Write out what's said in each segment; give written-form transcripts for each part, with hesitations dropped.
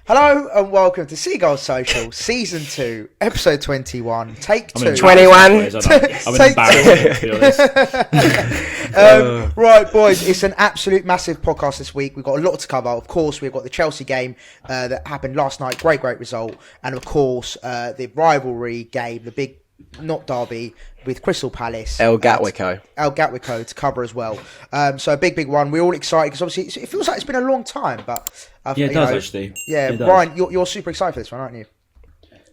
Hello and welcome to Seagulls Social, Season 2, Episode 21, Take 2. 21. I'm embarrassed, to be honest. Right, boys, it's an absolute massive podcast this week. We've got a lot to cover. Of course, we've got the Chelsea game that happened last night. Great result. And of course, the rivalry game, the big, not derby, with Crystal Palace. El Gatwico to cover as well. So a big one. We're all excited because obviously it feels like it's been a long time, but yeah, it does actually. Yeah, it does. Brian, you're super excited for this one, aren't you?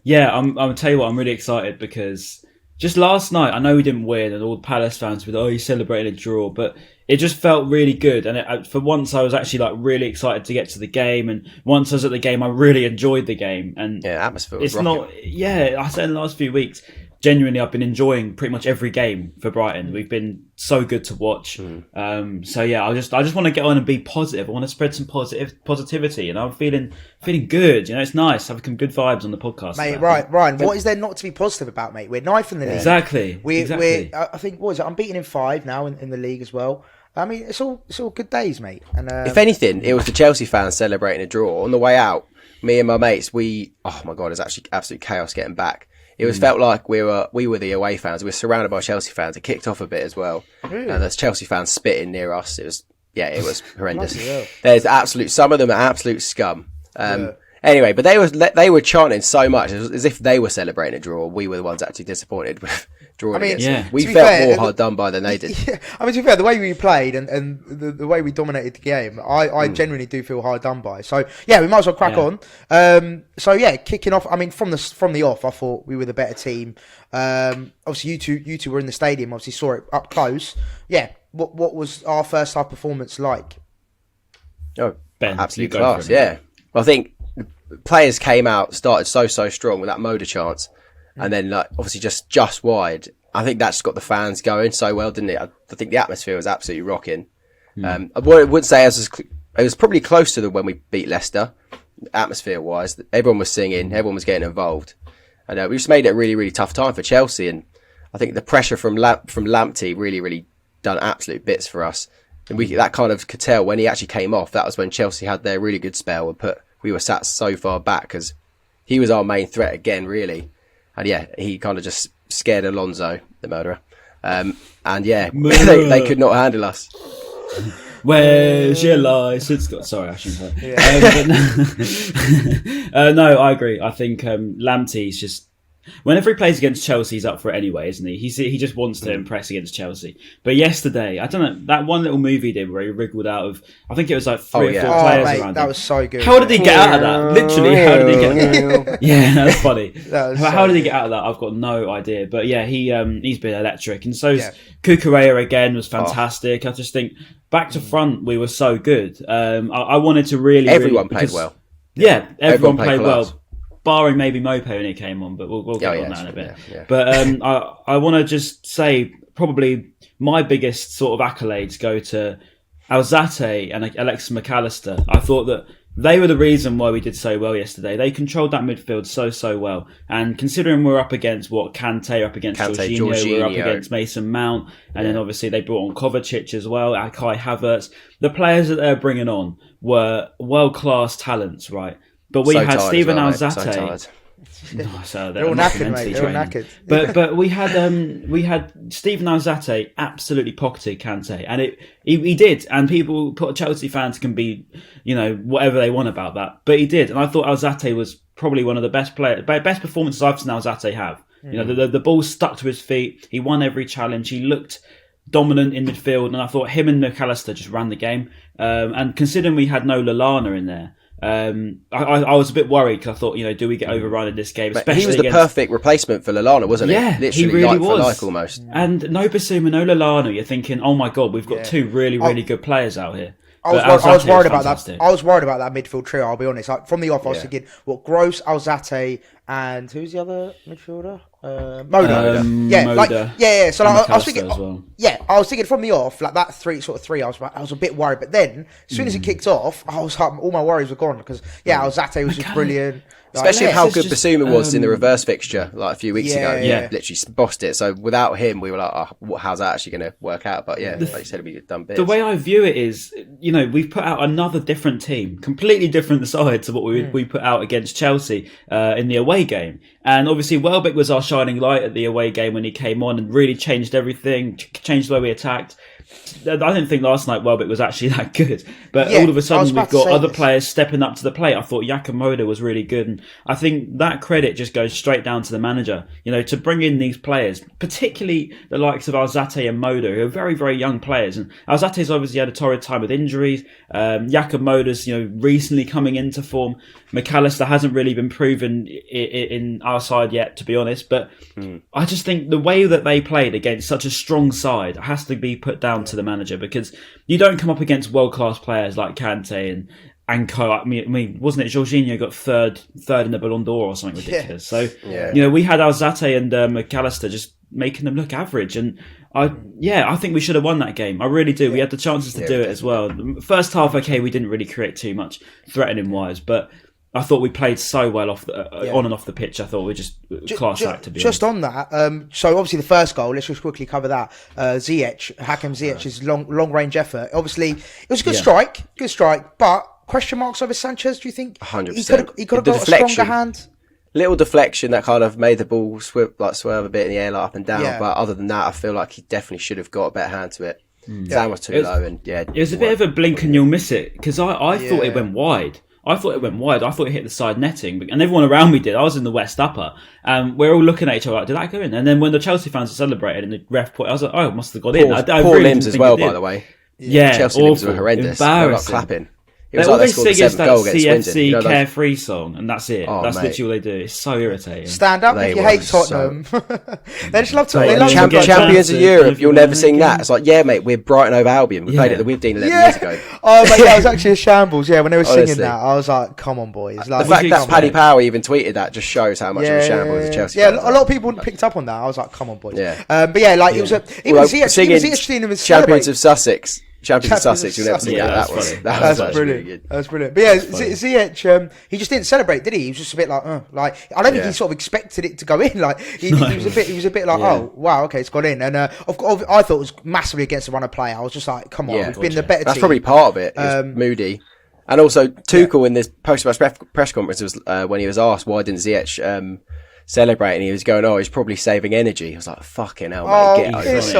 Yeah, I'm gonna tell you what, I'm really excited because just last night, I know we didn't win, and all the Palace fans were, you celebrated a draw, but it just felt really good. And for once, I was actually really excited to get to the game. And once I was at the game, I really enjoyed the game. And yeah, atmosphere was it's not. Yeah, I said in the last few weeks, genuinely, I've been enjoying pretty much every game for Brighton. We've been so good to watch. So yeah, I just want to get on and be positive. I want to spread some positivity, and I'm feeling good. It's nice having some good vibes on the podcast, mate. Right, Ryan. What is there not to be positive about, mate? We're ninth in the league. Exactly. We're I think what is it? I'm beaten in 5 now in the league as well. I mean, it's all good days, mate. And if anything, it was the Chelsea fans celebrating a draw on the way out. Me and my mates, oh my god, it's actually absolute chaos getting back. It was felt like we were the away fans. We were surrounded by Chelsea fans. It kicked off a bit as well. Really? And there's Chelsea fans spitting near us. It was horrendous. There's some of them are absolute scum. Anyway, but they were chanting so much as if they were celebrating a draw. We were the ones actually disappointed with drawing against them. We felt more hard done by than they did. Yeah, I mean, to be fair, the way we played and the way we dominated the game, I genuinely do feel hard done by. So yeah, we might as well crack on. So yeah, kicking off. I mean, from the off, I thought we were the better team. Obviously, you two were in the stadium. Obviously, saw it up close. Yeah, what was our first half performance like? Oh, Ben, absolute class. Yeah, well, I think players came out, started so strong with that Moda chance, and then obviously just wide. I think that's got the fans going so well, didn't it? I think the atmosphere was absolutely rocking. I wouldn't say it was probably close to when we beat Leicester, atmosphere wise. Everyone was singing, everyone was getting involved, and we just made it a really tough time for Chelsea. And I think the pressure from Lamptey really done absolute bits for us. And that kind of could tell when he actually came off. That was when Chelsea had their really good spell and we were sat so far back because he was our main threat again, really. And yeah, he kind of just scared Alonso, the murderer. And yeah, they could not handle us. Where's your license? Sorry, I shouldn't say. No, I agree. I think Lamptey's just... Whenever he plays against Chelsea, he's up for it anyway, isn't he? He just wants to impress against Chelsea. But yesterday, I don't know, that one little move he did where he wriggled out of, I think it was 3 or 4 players around him. That was so good. How did he get out of that? Literally, how did he get out of that? Yeah, that's funny. How did he get out of that? I've got no idea. But yeah, he's been electric. And so Cucurella again was fantastic. I just think back to front, we were so good. I wanted to really... Everyone played well. Yeah, everyone played well. Barring maybe Mope when he came on, but we'll get on that in a bit. Yeah. But I want to just say probably my biggest sort of accolades go to Alzate and Alexis McAllister. I thought that they were the reason why we did so well yesterday. They controlled that midfield so well. And considering we're up against Kante, up against Jorginho, we're up against Mason Mount, and then obviously they brought on Kovacic as well, Kai Havertz. The players that they're bringing on were world-class talents, right? But we had Steven Alzate. They're all knackered, mate. They're all knackered. But we had Steven Alzate absolutely pocketed Kante, and he did. And Chelsea fans can be, whatever they want about that, but he did. And I thought Alzate was probably one of the best performances I've seen Alzate have. The ball stuck to his feet. He won every challenge. He looked dominant in midfield, and I thought him and McAllister just ran the game. And considering we had no Lallana in there. I was a bit worried because I thought, do we get overrun in this game? Especially he was the perfect replacement for Lallana, wasn't he? Yeah, literally he really was. For like almost. And no Basuma, no Lallana. You're thinking, oh my god, we've got 2 really good players out here. I was worried about that. I was worried about that midfield trio. I'll be honest. From the off, I was thinking, Gross, Alzate, and who's the other midfielder? Moda. Moda. So I was thinking, I was thinking from the off, like that three. I was a bit worried, but then as soon as it kicked off, I was all my worries were gone because Alzate was just brilliant. Especially how good Basuma was in the reverse fixture like a few weeks ago. Yeah. Literally bossed it. So without him, we were like, how's that actually going to work out? But like you said, we done bits. The way I view it is, we've put out another different team, completely different side to what we put out against Chelsea in the away game. And obviously Welbeck was our shining light at the away game when he came on and really changed everything, changed the way we attacked. I didn't think last night Welbeck was actually that good, but all of a sudden we've got other players stepping up to the plate. I thought Yakamoto was really good, and I think that credit just goes straight down to the manager. To bring in these players, particularly the likes of Alzate and Modo, who are very, very young players. And Alzate's obviously had a torrid time with injuries. Yakamoto's recently coming into form. McAllister hasn't really been proven in our side yet, to be honest. But I just think the way that they played against such a strong side has to be put down to the manager, because you don't come up against world-class players like Kante and Co. I mean, wasn't it Jorginho got third in the Ballon d'Or or something ridiculous? So, we had Alzate and McAllister just making them look average. And I think we should have won that game. I really do. We had the chances to do it as well. The first half, we didn't really create too much threatening-wise, but I thought we played so well on and off the pitch. I thought we just class act, to be honest. Just on that, so obviously the first goal, let's just quickly cover that. Hakim Ziyech's long range effort. Obviously, it was a good strike, but question marks over Sanchez, do you think? 100%. He could have got a stronger hand? Little deflection that kind of made the ball swerve a bit in the air, like up and down. Yeah. But other than that, I feel like he definitely should have got a better hand to it. Sam was too low, and it was a bit of a blink and you'll miss it, because I thought it went wide. I thought it hit the side netting, and everyone around me did. I was in the West Upper, and we're all looking at each other like, did that go in? And then when the Chelsea fans celebrated and the ref put, I was like, oh, it must have gone in. Poor limbs as well, by the way. Yeah, Chelsea limbs were horrendous. They were like clapping. It was all like they sing is that CFC Swindon, Carefree song, and that's it. That's literally all they do. It's so irritating. Stand up if you hate Tottenham. They just love to. Champions of Europe, you'll never sing that. It's like, mate, we're Brighton Hove Albion. We played at the Withdean 11 years ago. Oh, mate, that was actually a shambles. Yeah, when they were singing that, I was like, come on, boys. Like, the fact that Paddy Power even tweeted that just shows how much of a shambles the Chelsea. Yeah, a lot of people picked up on that. I was like, come on, boys. But yeah, like it was singing Champions of Sussex. Champions of Sussex, you'll never see that. That was brilliant. Really good. That's brilliant. But yeah, Ziyech, he just didn't celebrate, did he? He was just a bit like, I don't think he sort of expected it to go in. Like he was a bit like, oh wow, okay, it's gone in. And I thought it was massively against the run of play. I was just like, come on, we've been the better team. That's probably part of it. It was moody. And also Tuchel in this post-match press conference was when he was asked why didn't Ziyech celebrating, he was going, he's probably saving energy. I was like, fucking hell, mate, get over it.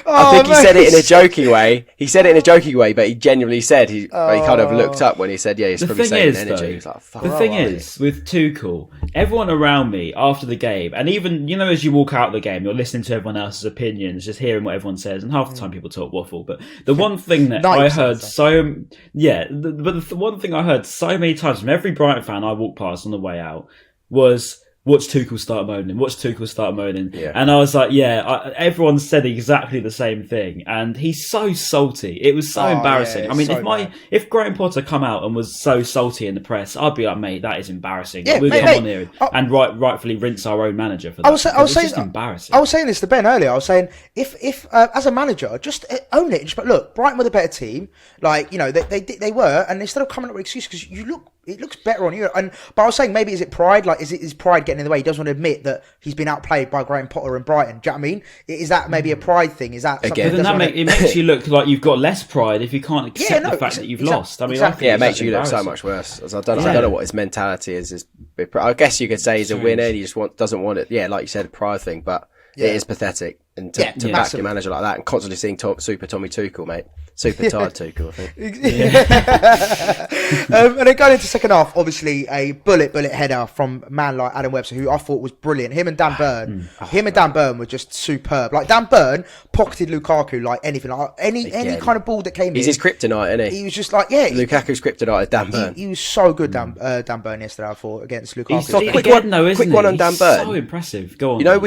I think he said it in a joking way. But he genuinely said he kind of looked up when he said, he's probably saving energy. He was like, fuck. The thing is, with Tuchel, everyone around me after the game, and even, as you walk out of the game, you're listening to everyone else's opinions, just hearing what everyone says, and half the time people talk waffle. But the one thing that I heard the one thing I heard so many times from every Brighton fan I walked past on the way out was, watch Tuchel start moaning. Yeah. And I was like, everyone said exactly the same thing. And he's so salty. It was so embarrassing. I mean, if Graham Potter come out and was so salty in the press, I'd be like, mate, that is embarrassing. Yeah, we'd come on here and rightfully rinse our own manager for that. It's just embarrassing. I was saying this to Ben earlier. I was saying, if as a manager, just own it. But look, Brighton were the better team. Like, they were. And instead of coming up with excuses, because it looks better on you. But I was saying, maybe is it pride? Like, is pride getting in the way? He doesn't want to admit that he's been outplayed by Graham Potter and Brighton. Do you know what I mean? Is that maybe a pride thing? Is that something? But then it makes you look like you've got less pride if you can't accept the fact that you've lost. I mean, it makes you look so much worse. I don't know what his mentality is. I guess you could say he's a winner and he just doesn't want it. Yeah, like you said, a pride thing, but it is pathetic. And to back your manager like that and constantly seeing Super Tommy Tuchel, mate. Super tired Tuchel, I think. And then going into second half, obviously a bullet header from a man like Adam Webster, who I thought was brilliant. Him and Dan Burn were just superb. Like, Dan Burn pocketed Lukaku like anything. Like any kind of ball that came in. He's his kryptonite, isn't he? He was just like, Lukaku's kryptonite is Dan Burn. He was so good, Dan Burn, yesterday, I thought, against Lukaku. Quick one on Dan Burn. So impressive. Go on.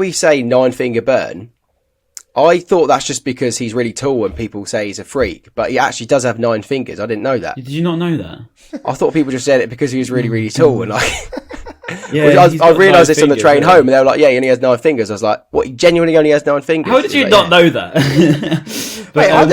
We say 9-finger Burn. I thought that's just because he's really tall and people say he's a freak, but he actually does have 9 fingers. I didn't know that. Did you not know that? I thought people just said it because he was really, really tall and like. I realised this on the train home, and they were like, he only has 9 fingers. I was like, what? He genuinely only has 9 fingers? How did you not know that? But I've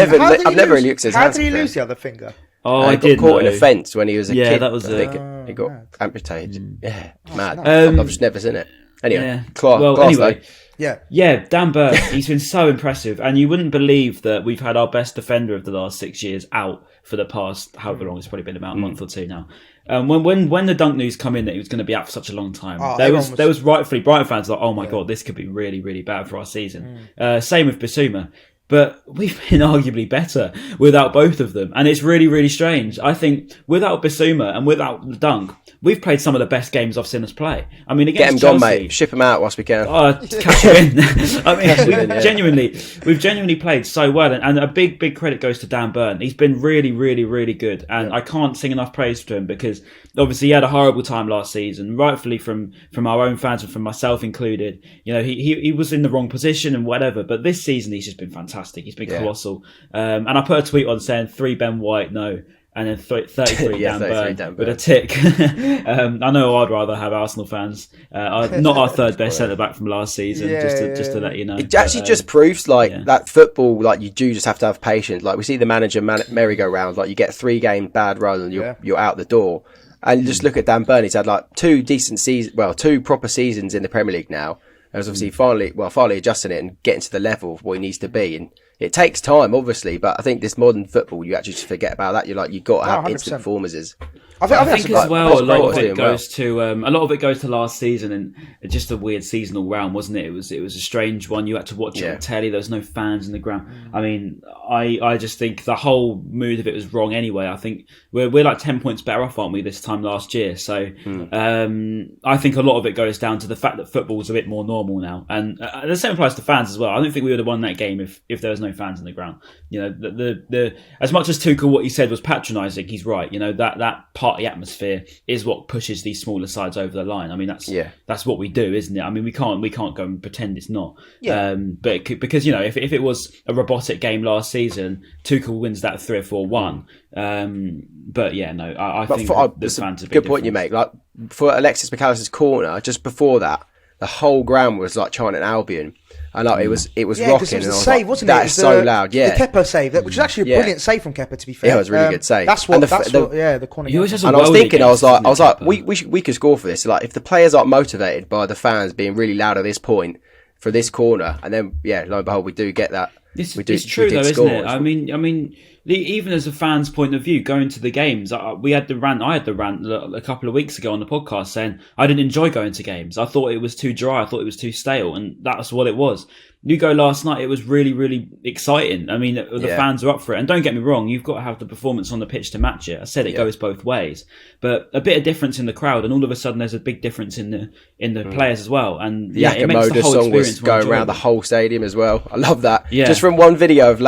never really looked at his hands. How did he lose the other finger? I got caught in a fence when he was a kid. Yeah, that was it. He got amputated. Yeah, mad. Nice. I've just never seen it. Anyway, anyway. Yeah. Yeah, Dan Burn, he's been so impressive. And you wouldn't believe that we've had our best defender of the last 6 years out for the past, however long, it's probably been about a month or two now. When the Dunk news come in that he was going to be out for such a long time, there was rightfully Brighton fans like, oh my God, this could be really, really bad for our season. Same with Bissouma. But we've been arguably better without both of them. And it's really, really strange. I think without Bissouma and without Dunk, we've played some of the best games I've seen us play. I mean, against Get him Chelsea, gone, mate. Ship him out whilst we can. Cash him in. I mean, we've genuinely played so well. And a big, big credit goes to Dan Burn. He's been really, really, really good. And I can't sing enough praise to him because obviously he had a horrible time last season, rightfully from our own fans and from myself included. You know, he was in the wrong position and whatever. But this season, he's just been fantastic. He's been colossal. And I put a tweet on saying 3 Ben White, no. And then 33 Dan Burn with a tick. I know I'd rather have Arsenal fans. Not our third best centre-back from last season, just to let you know. It actually just proves that football, like you do just have to have patience. Like we see the manager merry-go-round, like you get 3 game bad run and you're out the door. And just look at Dan Burn, he's had like 2 decent seasons, 2 proper seasons in the Premier League now. And was obviously finally adjusting it and getting to the level of what he needs to be. And it takes time, obviously, but I think this modern football, you actually just forget about that. You've got to have 100%. instant performances. I think as well, a lot of it goes to last season and just a weird season all round, wasn't it? It was a strange one. You had to watch it on telly. There was no fans in the ground. I mean, I just think the whole mood of it was wrong anyway. I think we're like 10 points better off, aren't we, this time last year? So I think a lot of it goes down to the fact that football's a bit more normal now, and the same applies to fans as well. I don't think we would have won that game if there was no fans in the ground. You know, the as much as Tuchel, what he said was patronising, he's right. You know, that party atmosphere is what pushes these smaller sides over the line. I mean, that's what we do, isn't it? I mean, we can't go and pretend it's not. But because you know, if it was a robotic game last season, Tuchel wins that 3 or 4-1. But yeah, no, I think the fans have been good point you make. Like for Alexis McAllister's corner, just before that, the whole ground was like chanting Albion. I know it was rocking. It was a save, wasn't it? That is so loud. Yeah, the Kepa save, which was actually a brilliant save from Kepa. To be fair, yeah, it was a really good save. That's what. The corner. And I was thinking, I was like, we could score for this. Like, if the players aren't motivated by the fans being really loud at this point for this corner, and then lo and behold, we do get that. It's true though, isn't it? I mean, even as a fan's point of view, going to the games, I had the rant a couple of weeks ago on the podcast saying I didn't enjoy going to games. I thought it was too dry. I thought it was too stale, and that's what it was. You go last night, it was really, really exciting. I mean, the fans are up for it. And don't get me wrong, you've got to have the performance on the pitch to match it. I said it goes both ways. But a bit of difference in the crowd, and all of a sudden there's a big difference in the players as well. And it makes the whole song was going around the whole stadium as well. I love that. Yeah. Just from one video of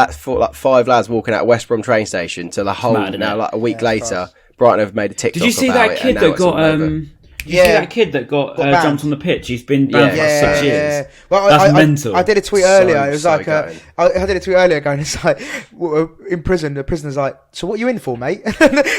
5 lads walking out of West Brom train station to the whole, now like a week later, Brighton have made a TikTok. Did you see that kid that got... Did you see that kid that got jumped on the pitch? He's been banned for 6 years. Well, that's mental. I did a tweet earlier. It was like I did a tweet earlier going, it's like in prison. The prisoner's like, "So what are you in for, mate?"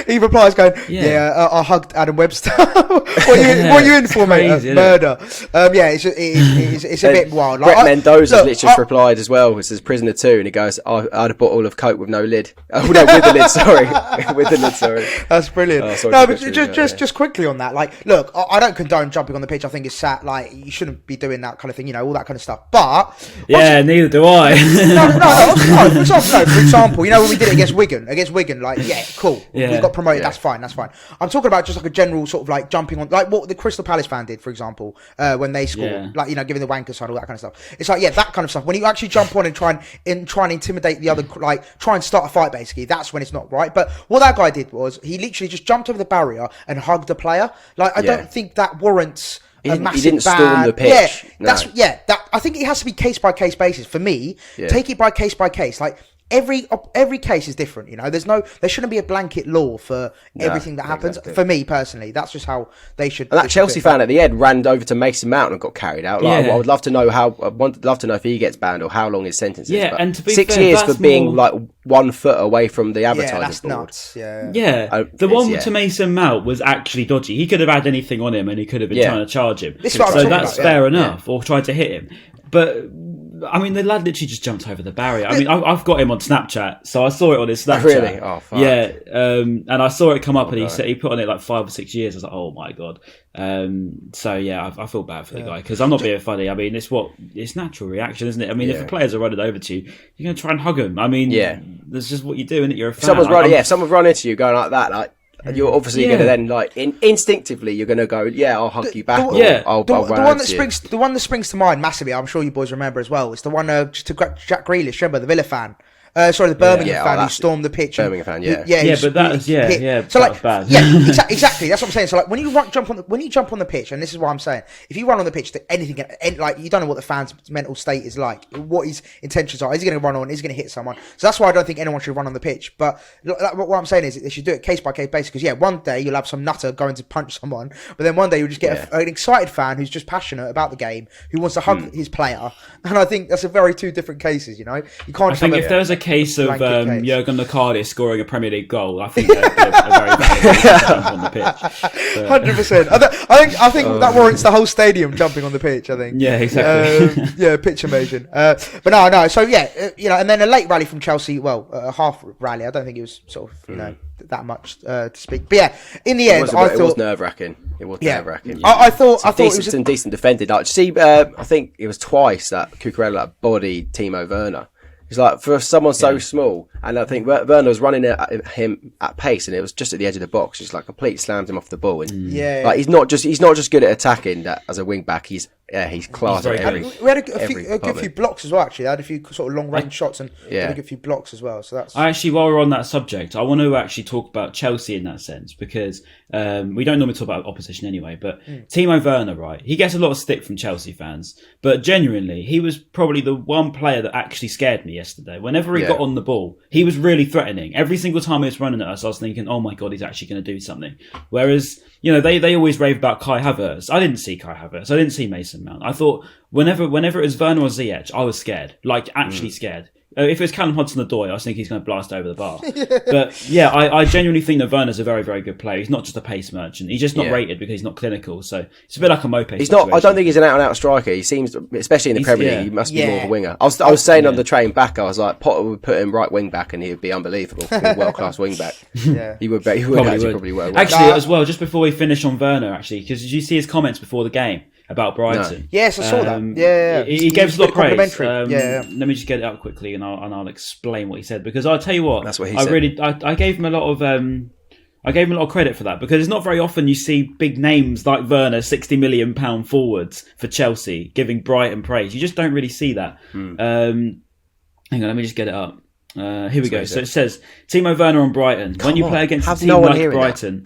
He replies going, "I hugged Adam Webster." what are you in for, mate? Murder. It's a bit wild. Brett Mendoza literally just replied as well. It says prisoner 2, and he goes, "I had a bottle of Coke with no lid." Oh no, with the lid. Sorry, with the lid. Sorry. That's brilliant. No, but just quickly on that. Like, look. I don't condone jumping on the pitch. I think it's sad. Like, you shouldn't be doing that kind of thing, you know, all that kind of stuff. But neither do I. No. For example, you know, when we did it against Wigan, like, cool. We got promoted. That's fine. I'm talking about just like a general sort of like jumping on, like what the Crystal Palace fan did, for example, when they scored, like, you know, giving the wanker sign, all that kind of stuff. It's like, that kind of stuff. When you actually jump on and try and intimidate the other, like try and start a fight, basically, that's when it's not right. But what that guy did was he literally just jumped over the barrier and hugged a player. Like, I don't think that warrants a massive he didn't storm the pitch. I think it has to be case by case basis. For me, take it by case. Like, every case is different, you know. There shouldn't be a blanket law for everything that happens. Exactly. For me personally, that's just how they should. And that Chelsea fan at the end ran over to Mason Mount and got carried out. Like, I would love to know if he gets banned or how long his sentence is. Yeah, and to be 6 years for being like 1 foot away from the advertising that's board. Nuts. The one to Mason Mount was actually dodgy. He could have had anything on him, and he could have been trying to charge him. That's fair enough, or tried to hit him. But I mean, the lad literally just jumped over the barrier. I mean, I've got him on Snapchat, so I saw it on his Snapchat. Really? Oh, fuck. Yeah, and I saw it come up, and he put on it like 5 or 6 years. I was like, oh my god. So yeah, I feel bad for the guy because I'm not being funny. I mean, it's natural reaction, isn't it? I mean, if the players are running over to you, you're going to try and hug them. I mean, that's just what you do, isn't it? You're a fan. If someone's running into you going like that, like. And you're obviously going to then, like, instinctively, you're going to go, I'll hug you back. I'll run over to you. The one that springs to mind massively, I'm sure you boys remember as well, is the one to Jack Grealish, remember, the Villa fan. The Birmingham fan who stormed the pitch. Birmingham fan, but that was so that was bad. Exactly. That's what I'm saying. So like when you jump on the pitch, and this is what I'm saying, if you run on the pitch, anything like you don't know what the fan's mental state is like, what his intentions are. Is he going to run on? Is he going to hit someone? So that's why I don't think anyone should run on the pitch. But what I'm saying is they should do it case by case basis. Because one day you'll have some nutter going to punch someone, but then one day you'll just get an excited fan who's just passionate about the game, who wants to hug his player. And I think that's two different cases. You can't. I think if there was a case of Jurgen Locadia scoring a Premier League goal, I think that'd be a very bad jump on the pitch. 100%. I think that warrants the whole stadium jumping on the pitch. I think. Yeah, exactly. Pitch invasion. But no. So and then a late rally from Chelsea. Well, a half rally. I don't think it was sort of that much to speak. But in the end, I thought it was nerve-wracking. It was nerve-wracking. I thought it was decent defended. Like, I think it was twice that Cucurella bodied Timo Werner. It's like for someone so small, and I think Werner was running at him at pace, and it was just at the edge of the box. Just like completely slammed him off the ball. And he's not just good at attacking that as a wing back. He's class at every. We had a good few blocks as well. Actually, I had a few sort of long range shots and had a good few blocks as well. So that's. While we're on that subject, I want to actually talk about Chelsea in that sense because we don't normally talk about opposition anyway. But Timo Werner, right? He gets a lot of stick from Chelsea fans, but genuinely, he was probably the one player that actually scared me yesterday. Whenever he got on the ball, he was really threatening. Every single time he was running at us, I was thinking, "Oh my god, he's actually going to do something." Whereas, they always rave about Kai Havertz. I didn't see Kai Havertz. I didn't see Mason Mount. I thought whenever it was Werner or Ziyech, I was scared, like actually scared. If it was Callum Hudson-Odoi, I was thinking he's going to blast over the bar. But I genuinely think that Werner's a very, very good player. He's not just a pace merchant. He's just not rated because he's not clinical. So it's a bit like a Mope. He's not. I don't think he's an out-and-out striker. He seems, especially in the Premier League, he must be more of a winger. I was saying on the train back, I was like, Potter would put him right wing back, and he would be unbelievable. World-class wing back. He would. He would probably work. Actually, as well, just before we finish on Werner, because did you see his comments before the game about Brighton? No. Yes, I saw that. He gave us a lot of praise. Let me just get it out quickly, and I'll explain what he said, because I'll tell you what. That's what he said. I gave him a lot of credit for that, because it's not very often you see big names like Werner, £60 million forwards for Chelsea, giving Brighton praise. You just don't really see that. Hang on, let me just get it up. Here we go. So it says, Timo Werner on Brighton. When you play against a team like Brighton,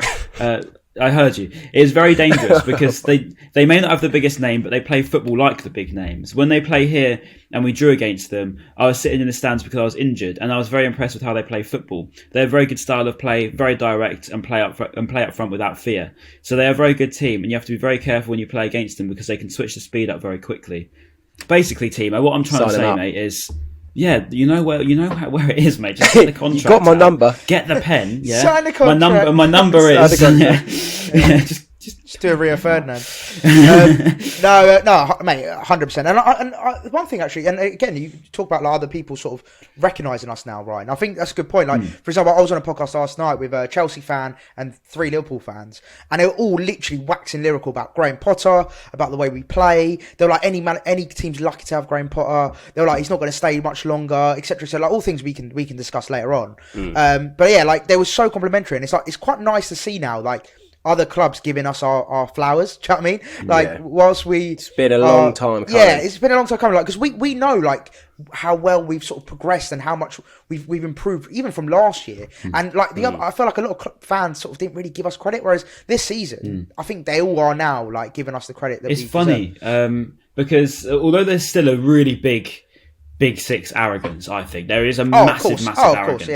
I heard you. It is very dangerous because they may not have the biggest name, but they play football like the big names. When they play here and we drew against them, I was sitting in the stands because I was injured, and I was very impressed with how they play football. They have a very good style of play, very direct, and play up front without fear. So they are a very good team, and you have to be very careful when you play against them because they can switch the speed up very quickly. Basically, Timo, what I'm trying to say, mate, is. Yeah, you know where it is, mate. Just get the contract. You got my number. Get the pen. Yeah, sign the contract. My number is. Just do a Rio Ferdinand. No, mate, 100%. And one thing actually, and again, you talk about like other people sort of recognising us now, right? And I think that's a good point. Like, for example, I was on a podcast last night with a Chelsea fan and 3 Liverpool fans, and they were all literally waxing lyrical about Graham Potter, about the way we play. They were like, any team's lucky to have Graham Potter. They were like, he's not going to stay much longer, etc. So like all things we can discuss later on. But yeah, like they were so complimentary, and it's quite nice to see now, like, other clubs giving us our flowers. Do you know what I mean? Like, whilst it's been a long time coming. Yeah, it's been a long time coming. Like, because we know like how well we've sort of progressed and how much we've improved even from last year. And like I feel like a lot of fans sort of didn't really give us credit, whereas this season I think they all are now like giving us the credit that it's funny because although there's still a really big six arrogance, I think there is a massive arrogance.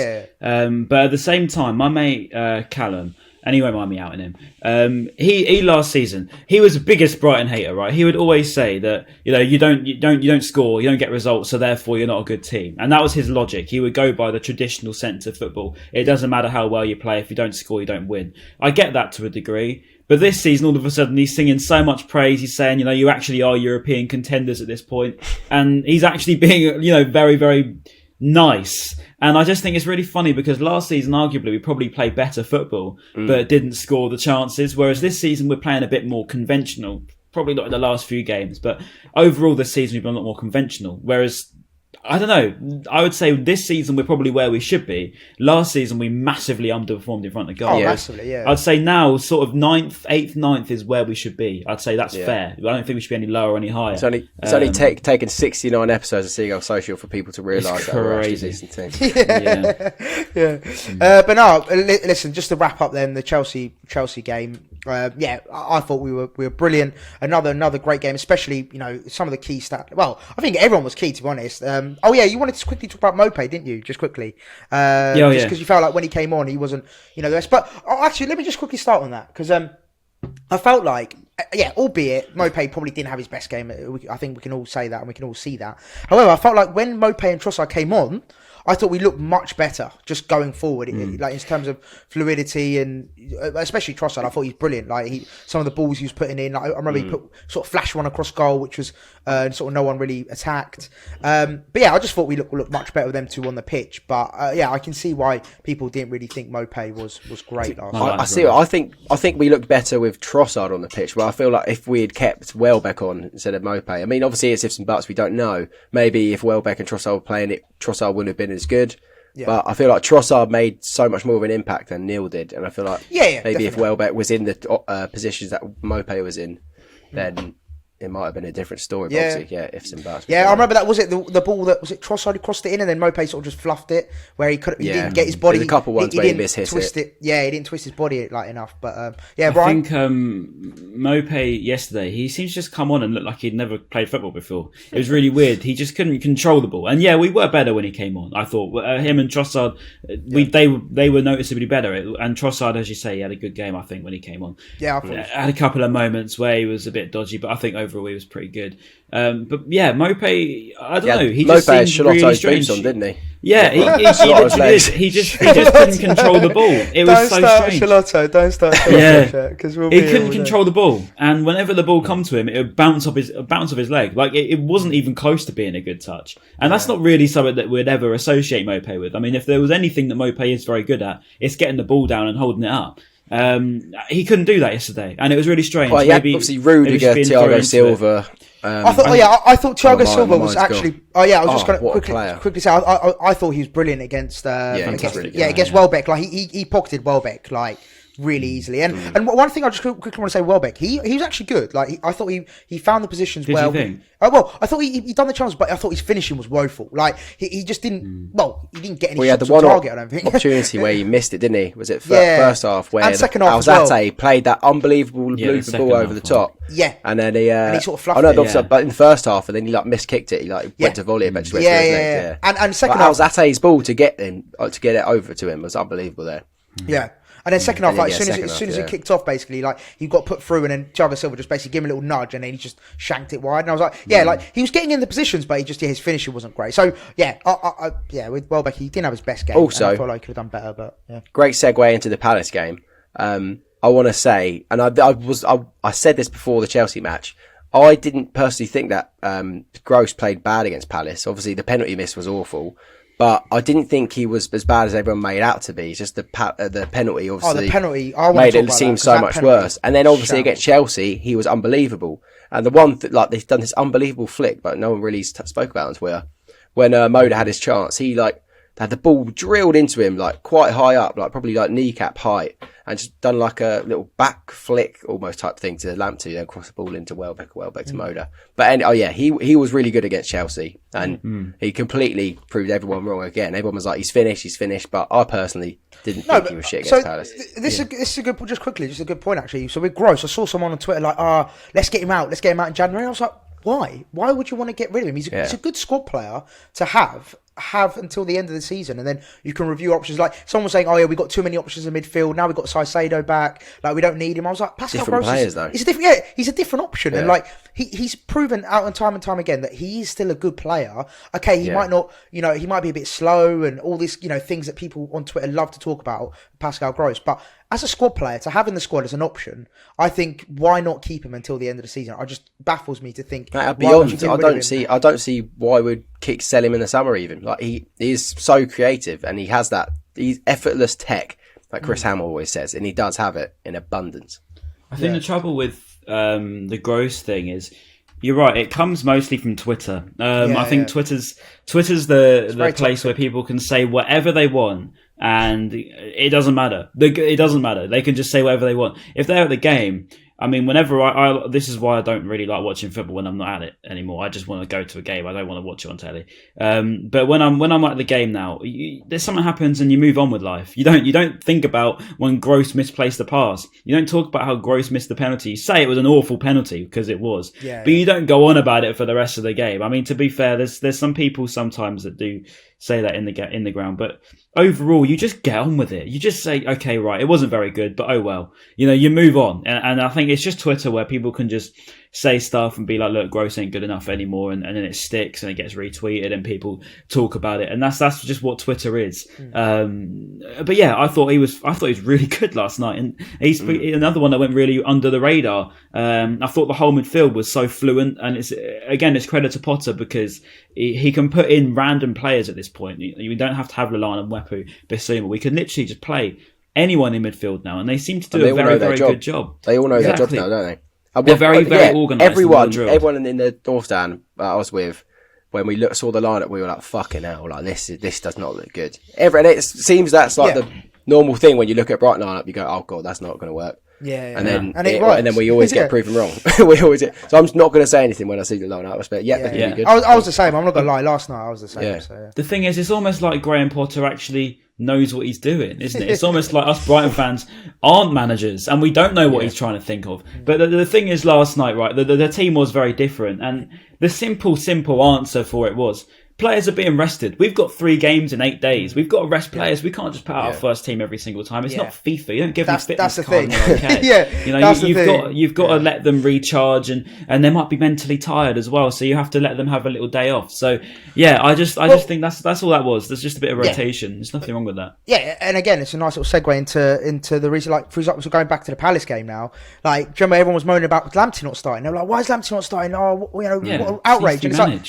But at the same time, my mate Callum. And he won't mind me outing him. He last season, he was the biggest Brighton hater, right? He would always say that, you don't score, you don't get results, so therefore you're not a good team. And that was his logic. He would go by the traditional sense of football. It doesn't matter how well you play, if you don't score, you don't win. I get that to a degree, But this season, all of a sudden, he's singing so much praise. He's saying, you actually are European contenders at this point. And he's actually being, very, very nice. And I just think it's really funny because last season, arguably, we probably played better football, but didn't score the chances. Whereas this season, we're playing a bit more conventional. Probably not in the last few games, but overall this season, we've been a lot more conventional. Whereas, I don't know, I would say this season we're probably where we should be. Last season we massively underperformed in front of goal. Oh, massively, yeah. I'd say now sort of 8th, 9th is where we should be. I'd say that's fair. I don't think we should be any lower or any higher. It's only taken 69 episodes of Seagulls Social for people to realise that we're actually a decent team. But no, listen, just to wrap up then, the Chelsea game. I thought we were brilliant. Another great game, especially some of the key stats. Well, I think everyone was key, to be honest. You wanted to quickly talk about Maupay, didn't you? Just quickly, just because you felt like when he came on, he wasn't the best. But actually, let me just quickly start on that because I felt like. Albeit Maupay probably didn't have his best game. I think we can all say that and we can all see that. However, I felt like when Maupay and Trossard came on, I thought we looked much better just going forward, like in terms of fluidity and especially Trossard. I thought he's brilliant. Like some of the balls he was putting in, I remember he put sort of flash one across goal, which was sort of no one really attacked. But I just thought we looked much better with them two on the pitch. But I can see why people didn't really think Maupay was great last night. I think we looked better with Trossard on the pitch. But I feel like if we had kept Welbeck on instead of Maupay, I mean, obviously it's ifs and buts. We don't know. Maybe if Welbeck and Trossard were playing it, Trossard wouldn't have been as good. But I feel like Trossard made so much more of an impact than Neil did, and I feel like maybe definitely. If Welbeck was in the positions that Maupay was in, then it might have been a different story. But obviously, ifs and buts. I remember that. Was it the ball that was it Trossard who crossed it in, and then Maupay sort of just fluffed it where he didn't get his body. There's a couple ones where he mishit twist it. Yeah, he didn't twist his body like enough. But I Brian. think Maupay yesterday, he seems to just come on and look like he'd never played football before. It was really weird. He just couldn't control the ball. And we were better when he came on. I thought him and Trossard, they were noticeably better. And Trossard, as you say, he had a good game. I think when he came on, I thought had a couple of moments where he was a bit dodgy, but I think overall he was pretty good. Maupay, I don't know. He just seemed really strange. On, didn't he? Yeah, he literally did. He just couldn't control the ball. It was so strange. Don't start Shalotto, because he couldn't control the ball, and whenever the ball come to him, it would bounce off his leg. Like it wasn't even close to being a good touch, and that's not really something that we'd ever associate Maupay with. I mean, if there was anything that Maupay is very good at, it's getting the ball down and holding it up. He couldn't do that yesterday, and it was really strange. Well, obviously Rudiger, Thiago Silva. I thought Thiago Silva was actually. I was just going to quickly say I thought he was brilliant against Welbeck. Like he pocketed Welbeck like really easily. And one thing I just quickly want to say, Welbeck, he was actually good. Like I thought he found the positions well. Did you think? I thought he done the chance, but I thought his finishing was woeful. Like he just didn't. Well, he didn't get any shots on target. I don't think opportunity where he missed it, didn't he? Was it first half where second half Alzate played that unbelievable blooper ball over the top? Yeah, and then he sort of fluffed it. But in the first half, and then he miskicked it. He went to volley eventually. And second half, Alzate's ball to get it over to him was unbelievable there. Yeah. And then second half, as soon as it kicked off, basically, like he got put through, and then Thiago Silva just basically gave him a little nudge, and then he just shanked it wide. And I was like, like he was getting in the positions, but his finishing wasn't great. So with Welbeck, he didn't have his best game. Also, I feel like he could have done better, but great segue into the Palace game. I want to say, and I said this before the Chelsea match. I didn't personally think that Gross played bad against Palace. Obviously, the penalty miss was awful. But I didn't think he was as bad as everyone made out to be. It's just the penalty, obviously, made it seem so much worse. And then obviously against Chelsea, he was unbelievable. And the one they've done this unbelievable flick, but no one really spoke about it. When Moda had his chance, he had the ball drilled into him quite high up, probably kneecap height, and just done a little back flick almost type thing to Lamptey, then cross the ball into Welbeck to Moda. But he was really good against Chelsea, and he completely proved everyone wrong again. Everyone was like, he's finished, but I personally didn't think he was shit against Palace. This is a good, just quickly, just a good point actually. So with Gross, I saw someone on Twitter let's get him out in January. I was like, why? Why would you want to get rid of him? He's a good squad player to have until the end of the season, and then you can review options. Like someone was saying, we got too many options in midfield. Now we've got Caicedo back. We don't need him. I was like, Pascal Gross he's a different option, and he's proven out and time again that he is still a good player. Okay, he might not, he might be a bit slow and all this, things that people on Twitter love to talk about, Pascal Gross, but as a squad player, to have in the squad as an option, I think why not keep him until the end of the season? It just baffles me to think. Beyond, I don't see why we'd sell him in the summer even. Like he is so creative and he has that effortless tech, like Chris Hamill always says, and he does have it in abundance. I think the trouble with the Gross thing is, you're right. It comes mostly from Twitter. I think Twitter's the place where people can say whatever they want, and it doesn't matter. It doesn't matter. They can just say whatever they want. If they're at the game, I mean, whenever this is why I don't really like watching football when I'm not at it anymore. I just want to go to a game. I don't want to watch it on telly. But when I'm at the game now, there's something happens and you move on with life. You don't think about when Gross misplaced the pass. You don't talk about how Gross missed the penalty. You say it was an awful penalty because it was. But you don't go on about it for the rest of the game. I mean, to be fair, there's some people sometimes that do say that in the ground, but overall, you just get on with it. You just say, okay, right, it wasn't very good, but oh well. You move on. And I think it's just Twitter where people can just say stuff and be like, look, Gross ain't good enough anymore, and then it sticks and it gets retweeted and people talk about it, and that's just what Twitter is. But yeah, I thought he was really good last night, and he's another one that went really under the radar. I thought the whole midfield was so fluent, and it's credit to Potter because he can put in random players at this point. We don't have to have Lallana and Wepu, Bissouma. We can literally just play anyone in midfield now, and they seem to do a very, very good job. They all know their job now, don't they? They're very, very organised. Everyone in the North Stand I was with, when we saw the lineup, we were like, "Fucking hell! Like this does not look good." And it seems that's like the normal thing when you look at Brighton lineup, you go, "Oh god, that's not going to work." And then we always get proven wrong. We always get. So I'm not going to say anything when I see the lineup. But really good. I was the same. I'm not going to lie. Last night I was the same. Yeah. So, The thing is, it's almost like Graham Potter actually knows what he's doing, isn't it? It's almost like us Brighton fans aren't managers and we don't know what he's trying to think of. But the thing is, last night, right, the team was very different, and the simple answer for it was, players are being rested. We've got 3 games in 8 days. We've got to rest players. We can't just put out our first team every single time. It's not FIFA. You don't give them fitness that's the card. thing. You've got to let them recharge, and they might be mentally tired as well. So you have to let them have a little day off. So I just think that's all that was. There's just a bit of rotation. There's nothing wrong with that. Yeah, and again, it's a nice little segue into the reason. Like, for example, so going back to the Palace game now. Like, do you remember everyone was moaning about Lamptey not starting? They were like, "Why is Lamptey not starting? Oh, what outrage!" And it's like,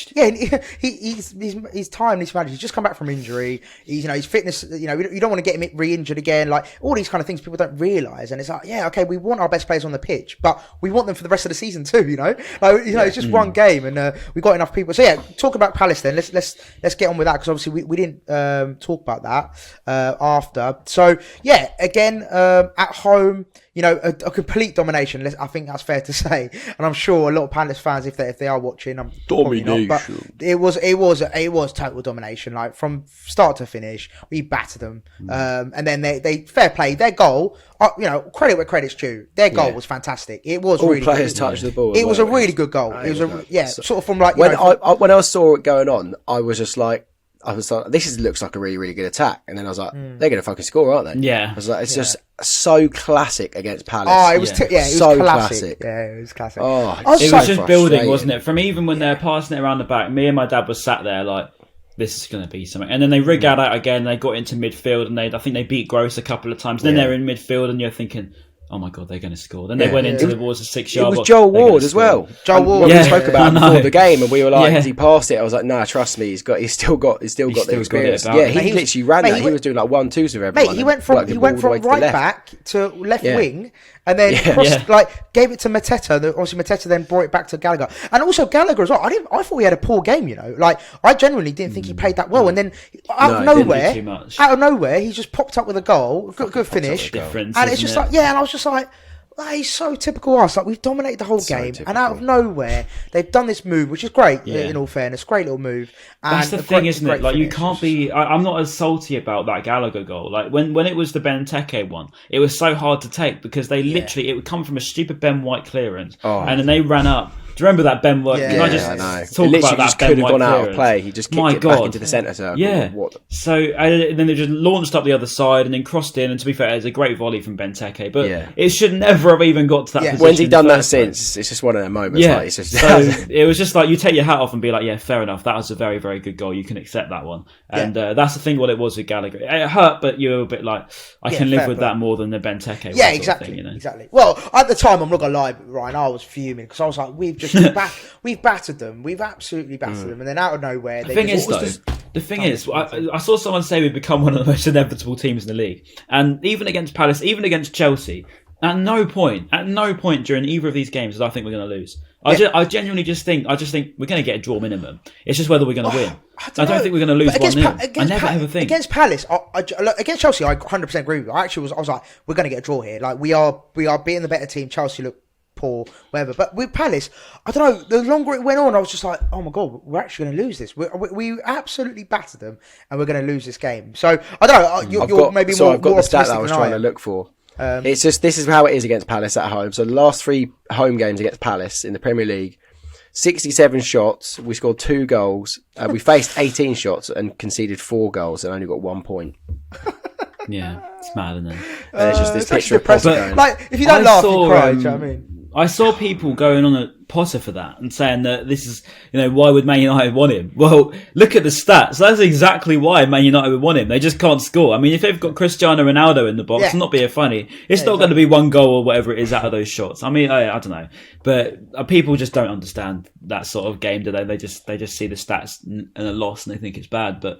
he's time. He's just come back from injury. His fitness. You don't want to get him re-injured again. Like, all these kind of things people don't realise. And it's like, okay, we want our best players on the pitch, but we want them for the rest of the season too. It's just one game, and we got enough people. So talk about Palace then. Let's get on with that, because obviously we didn't talk about that after. So again, at home, a complete domination. I think that's fair to say, and I'm sure a lot of Palace fans, if they are watching, I'm domination. Not, but it was total domination. Like, from start to finish, we battered them, and then they fair play. Their goal, credit where credit's due. Their goal was fantastic. It was all really players good. touched the ball. It was a really good goal. It was sort of from like when I saw it going on, I was just like, this looks like a really, really good attack. And then I was like, they're going to fucking score, aren't they? Yeah. I was like, it's just so classic against Palace. Oh, it was so classic. Yeah, it was classic. Oh, it was just building, wasn't it? From even when they're passing it around the back, me and my dad was sat there like, this is going to be something. And then they rig out again. They got into midfield, and I think they beat Gross a couple of times. Then they're in midfield, and you're thinking, oh my god, they're going to score. Then they went into towards the 6-yard box. It was Joel Ward as well. Joel Ward. We spoke about before the game, and we were like, as he passed it, I was like, nah, trust me, he's still got the experience. He literally ran that. He was doing like 1-2s with everyone. Mate, he went from right back to left wing, and then gave it to Mateta. Obviously, Mateta then brought it back to Gallagher, and also Gallagher as well. I thought he had a poor game. Like, I genuinely didn't think he played that well, and then out of nowhere, he just popped up with a goal, good finish, and it's just like, and I was just like, he's so typical us. Like, we've dominated the whole game, and out of nowhere, they've done this move, which is great. In all fairness, great little move. And that's the thing, isn't it? Like, you can't be. I'm not as salty about that Gallagher goal. Like, when it was the Benteke one, it was so hard to take because they literally it would come from a stupid Ben White clearance, and then they ran up Do you remember that Ben White? Yeah, Can I just I know. talk Literally about that just Ben could have White gone out of clearance? play. He just kicked it back into the centre circle. Yeah. What? So and then they just launched up the other side and then crossed in. And to be fair, it's a great volley from Benteke, but it should never have even got to that position. When's he done that since? It's just one of the moments. Yeah. Like, it's just... So it was just like you take your hat off and be like, yeah, fair enough. That was a very, very good goal. You can accept that one. And that's the thing. What it was with Gallagher, it hurt, but you were a bit like, I can live with that more than the Benteke. Yeah, exactly. Exactly. Well, at the time, I'm not gonna lie, Ryan, I was fuming because I was like, we've battered them. We've absolutely battered them, and then out of nowhere, the thing is, I saw someone say we've become one of the most inevitable teams in the league, and even against Palace, even against Chelsea, at no point during either of these games did I think we're going to lose. I genuinely just think we're going to get a draw minimum. It's just whether we're going to win. I don't think we're going to lose 1-0. I never ever think against Palace. Against Chelsea, I 100% agree with you. I was like, we're going to get a draw here. Like we are being the better team. Chelsea look poor, whatever. But with Palace, I don't know. The longer it went on, I was just like, oh my god, we're actually going to lose this. We absolutely battered them, and we're going to lose this game. So I don't know. I've got the stat that I was trying to look for. It's just, this is how it is against Palace at home. So the last 3 home games against Palace in the Premier League, 67 shots, we scored 2 goals. We faced 18 shots and conceded 4 goals and only got 1 point. Yeah, it's mad, isn't it? And it's just this picture of Potter going. Like, if you don't laugh, you cry. Do you know what I mean? I saw people going on at Potter for that and saying that this is, why would Man United want him? Well, look at the stats. That's exactly why Man United would want him. They just can't score. I mean, if they've got Cristiano Ronaldo in the box, I'm not being funny. It's not going to be 1 goal or whatever it is out of those shots. I mean, I don't know, but people just don't understand that sort of game, do they? They just see the stats and a loss and they think it's bad. But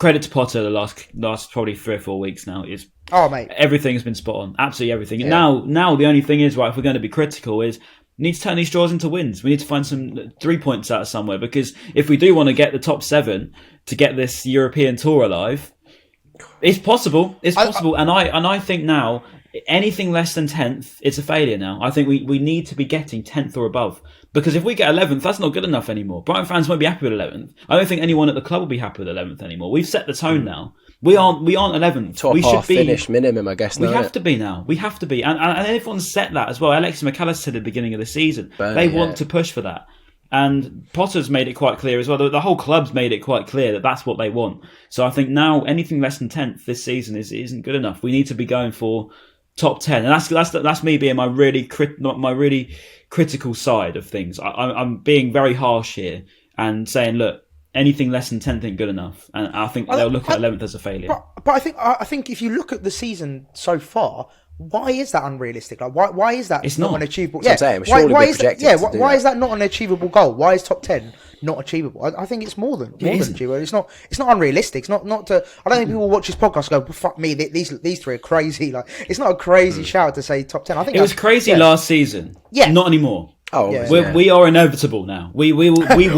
credit to Potter. The last probably 3 or 4 weeks now is. Oh mate, everything's been spot on. Absolutely everything. Yeah. Now the only thing is, right, if we're going to be critical, is we need to turn these draws into wins. We need to find some 3 points out of somewhere, because if we do want to get the top 7 to get this European tour alive, it's possible. It's possible. And I think now anything less than 10th, it's a failure now. I think we need to be getting 10th or above. Because if we get 11th, that's not good enough anymore. Brighton fans won't be happy with 11th. I don't think anyone at the club will be happy with 11th anymore. We've set the tone now. We aren't 11th. Top we should half be finish minimum, I guess. We have to be now. We have to be, and everyone's set that as well. Alexis McAllister said at the beginning of the season they want to push for that, and Potter's made it quite clear as well. The whole club's made it quite clear that that's what they want. So I think now anything less than 10th this season isn't good enough. We need to be going for top 10, and that's me being my really critical side of things. I'm being very harsh here and saying, look, anything less than 10th ain't good enough, and I think they'll look at 11th as a failure. But I think if you look at the season so far, why is that unrealistic? Like, why is that not an achievable? That's what I'm saying. Why is that not an achievable goal? Why is top 10 not achievable? I think it's more than achievable. It's not unrealistic. It's not to. I don't think people watch this podcast and go, "Fuck me, these 3 are crazy." Like, it's not a crazy shout to say top 10. I think it was crazy last season. Yeah, not anymore. Oh, we are inevitable now. We will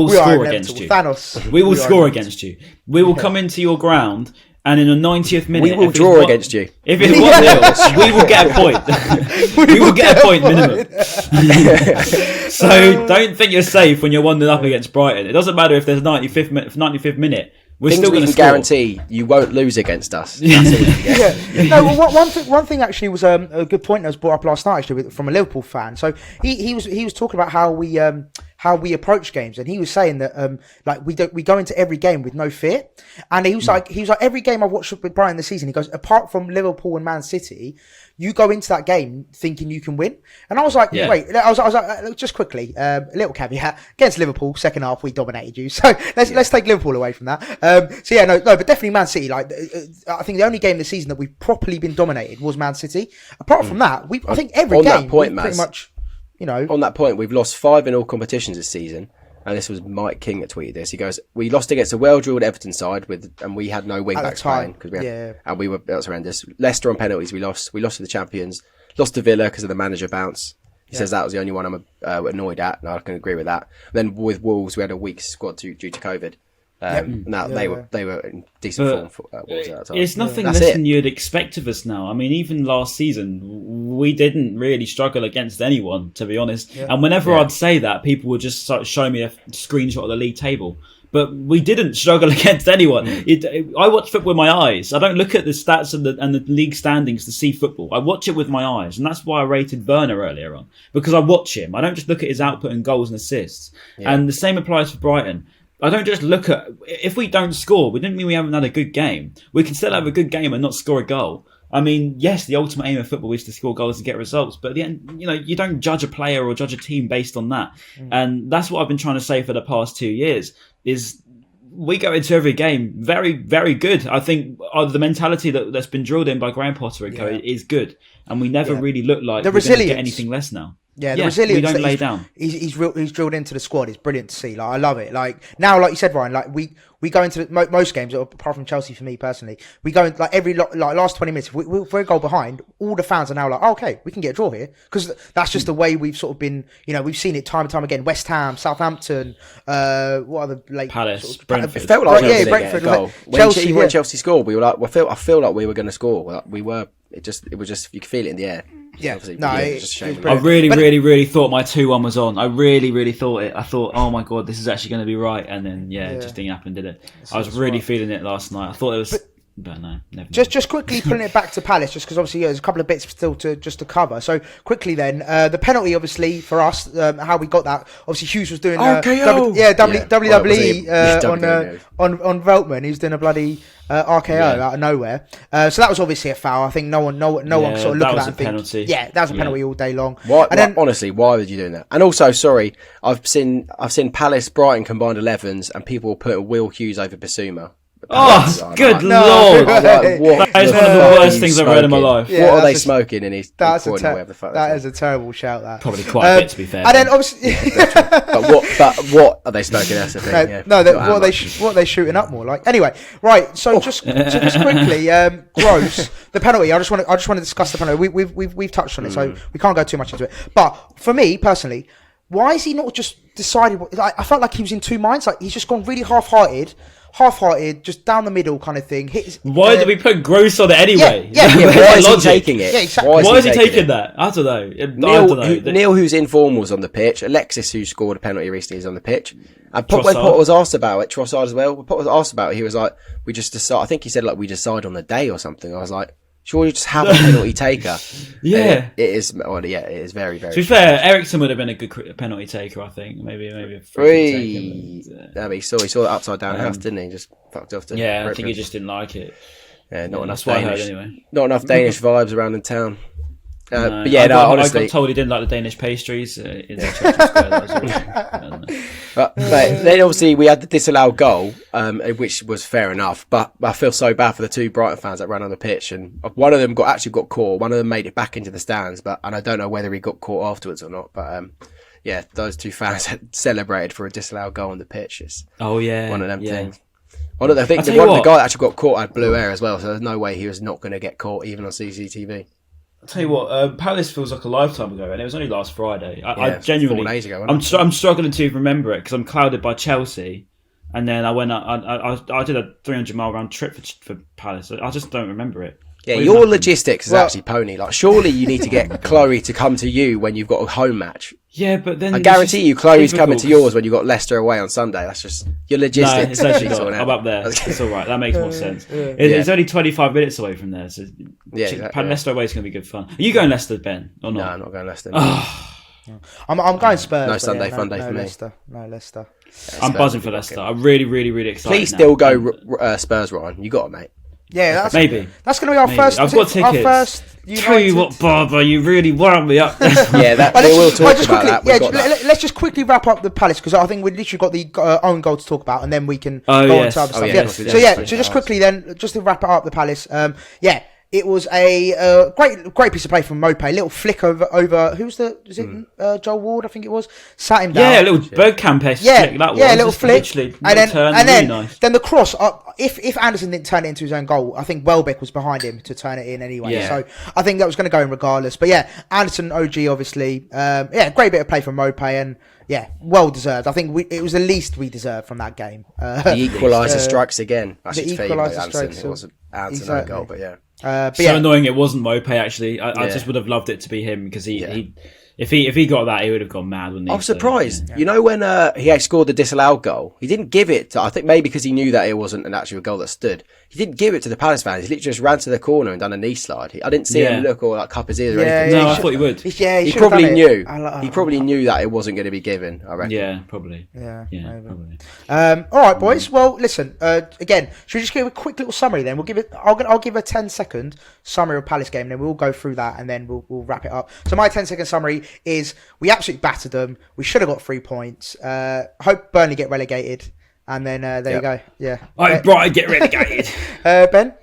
score against you. Thanos. We will score against you. We will come into your ground, and in the 90th minute, we will draw against you. If it's 1-0, we will get a point. we will get a point minimum. So don't think you're safe when you're 1-0 up against Brighton. It doesn't matter if there's 95th minute. We're still going to guarantee you won't lose against us. No, one thing actually was a good point that was brought up last night actually from a Liverpool fan. So he was talking about how we approach games, and he was saying that like we go into every game with no fear. And he was like every game I've watched with Brighton this season, he goes, apart from Liverpool and Man City, you go into that game thinking you can win. And I was like, wait, I was like, just quickly, a little caveat against Liverpool. Second half, we dominated you. So let's take Liverpool away from that. But definitely Man City. Like, I think the only game this season that we've properly been dominated was Man City. Apart from that, I think every game pretty much, On that point, we've lost 5 in all competitions this season. And this was Mike King that tweeted this. He goes, "We lost against a well-drilled Everton side and we had no wing backs playing and that's horrendous. Leicester on penalties, we lost to the champions. Lost to Villa because of the manager bounce. He says that was the only one I'm annoyed at, and I can agree with that. Then with Wolves, we had a weak squad due to COVID. Now they were in decent form for that time. It's nothing less than you'd expect of us now. I mean, even last season, we didn't really struggle against anyone, to be honest. Yeah. And whenever I'd say that, people would just show me a screenshot of the league table. But we didn't struggle against anyone. I watch football with my eyes. I don't look at the stats and the league standings to see football. I watch it with my eyes. And that's why I rated Werner earlier on. Because I watch him. I don't just look at his output and goals and assists. Yeah. And the same applies for Brighton. I don't just look at... If we don't score, we don't mean we haven't had a good game. We can still have a good game and not score a goal. I mean, yes, the ultimate aim of football is to score goals and get results, but at the end, you don't judge a player or judge a team based on that. And that's what I've been trying to say for the past 2 years, is we go into every game very, very good. I think the mentality that's been drilled in by Graham Potter and co is good. And we never really look like we're going to get anything less now. Yeah, the resilience we don't lay down. He's drilled into the squad. It's brilliant to see. Like, I love it. Like now, like you said, Ryan. Like we go into most games, apart from Chelsea for me personally. We go in, like every last 20 minutes. If we're a goal behind, all the fans are now like, okay, we can get a draw here, because that's just the way we've sort of been. We've seen it time and time again. West Ham, Southampton, what other like Palace, Brentford. It felt like Brentford. Goal. Chelsea, when Chelsea scored, we were like, I feel like we were going to score. Like, we were. It was just you could feel it in the air. Yeah, no, it's just a shame. I really thought my 2-1 was on. I really thought it. I thought, oh my god, this is actually going to be right, and then it just didn't happen, did it? I was really feeling it last night. I thought it was. But no, never. Just quickly putting it back to Palace, just because obviously there's a couple of bits still to cover. So quickly then, the penalty obviously for us, how we got that. Obviously Hughes was doing WWE on Veltman. He was doing a bloody RKO out of nowhere. So that was obviously a foul. I think no one sort of looked at that and think, penalty. Yeah, that was a penalty all day long. Honestly, why were you doing that? And also, sorry, I've seen Palace Brighton combined 11s, and people will put Will Hughes over Basuma. Oh, good lord! That is one of the worst things I've read in my life. Yeah, what are they smoking in his corner? That is a terrible shout. That probably quite a bit, to be fair. And then obviously, but what are they smoking? That's the thing. What are they shooting up more like? Anyway, right. So just quickly, Gross, the penalty. I just want to discuss the penalty. We've touched on it, so we can't go too much into it. But for me personally, why is he not just decided? I felt like he was in two minds. Like he's just gone really half-hearted, just down the middle kind of thing. Why did we put Gross on it anyway? Why is he taking it? Yeah, exactly. Why is he taking that? I don't know. Neil, who's informal, was on the pitch. Alexis, who scored a penalty recently, is on the pitch. And when Potter was asked about it, Trossard as well. When Potter was asked about it, he was like, "We just decide." I think he said like, "We decide on the day" or something. I was like, sure, you just have a penalty taker. Yeah. It is. Well, yeah, it is very, very. To be fair, Ericsson would have been a good penalty taker, I think. Maybe a free. He saw the upside down house, didn't he? Just fucked off. I think he just didn't like it. Yeah, not enough Danish. Not enough Danish vibes around in town. Honestly, I got told he didn't like the Danish pastries in the But then obviously we had the disallowed goal, which was fair enough. But I feel so bad for the two Brighton fans that ran on the pitch, and one of them got caught. One of them made it back into the stands, and I don't know whether he got caught afterwards or not. But those two fans had celebrated for a disallowed goal on the pitch. It's one of them things. I think the guy that actually got caught had blue hair as well, so there's no way he was not going to get caught even on CCTV. I'll tell you what, Palace feels like a lifetime ago, and it was only last Friday. I genuinely, 4 days ago, I'm struggling to even remember it because I'm clouded by Chelsea, and then I went. I did a 300-mile round trip for Palace. I just don't remember it. Yeah, your logistics is actually pony. Like, surely you need to get Chloe to come to you when you've got a home match. Yeah, but then I guarantee you, Chloe's coming to yours when you've got Leicester away on Sunday. That's just your logistics. No, it's actually not. I'm up there. It's all right. That makes more sense. It's only 25 minutes away from there. So Leicester away is going to be good fun. Are you going Leicester, Ben, or not? No, I'm not going Leicester. I'm going Spurs. No Sunday fun day for me. No Leicester. I'm buzzing for Leicester. I'm really excited. Please still go Spurs, Ryan. You got it, mate. Yeah, maybe that's going to be our first. I've got tickets. Our first Tell you what, Barbara, you really wound me up. We will talk about that. Let's just quickly wrap up the Palace because I think we've literally got the own goal to talk about, and then we can go on to other stuff. So just quickly then, just to wrap it up, the Palace. It was a great piece of play from Mope. A little flick over Joel Ward, I think it was. Sat him down. Yeah, a little Bergkamp-esque flick that was. Yeah, a little flick. And then nice. Then the cross, if Anderson didn't turn it into his own goal, I think Welbeck was behind him to turn it in anyway. Yeah. So I think that was going to go in regardless. But yeah, Anderson, OG, obviously. Great bit of play from Mope. And yeah, well deserved. I think it was the least we deserved from that game. The equaliser strikes again. The equaliser strikes. It wasn't Anson goal, but yeah. Annoying it wasn't Mope actually. I just would have loved it to be him because if he got that, he would have gone mad, wouldn't he? I was surprised. You know when he scored the disallowed goal, he didn't give it to, I think maybe because he knew that it wasn't an actual goal that stood. He didn't give it to the Palace fans. He literally just ran to the corner and done a knee slide. I didn't see him look or like cup his ears or anything. No, I thought he would. He probably knew. He probably knew that it wasn't going to be given, I reckon. Yeah, probably. Yeah, probably. All right, boys. Well, listen. Again, should we just give a quick little summary then? We'll give it. I'll give a 10-second summary of Palace game, and then we'll go through that, and then we'll wrap it up. So my 10-second summary is: we absolutely battered them. We should have got 3 points. Hope Burnley get relegated, and then there you go. Yeah. All right, Brighton get relegated. Ben.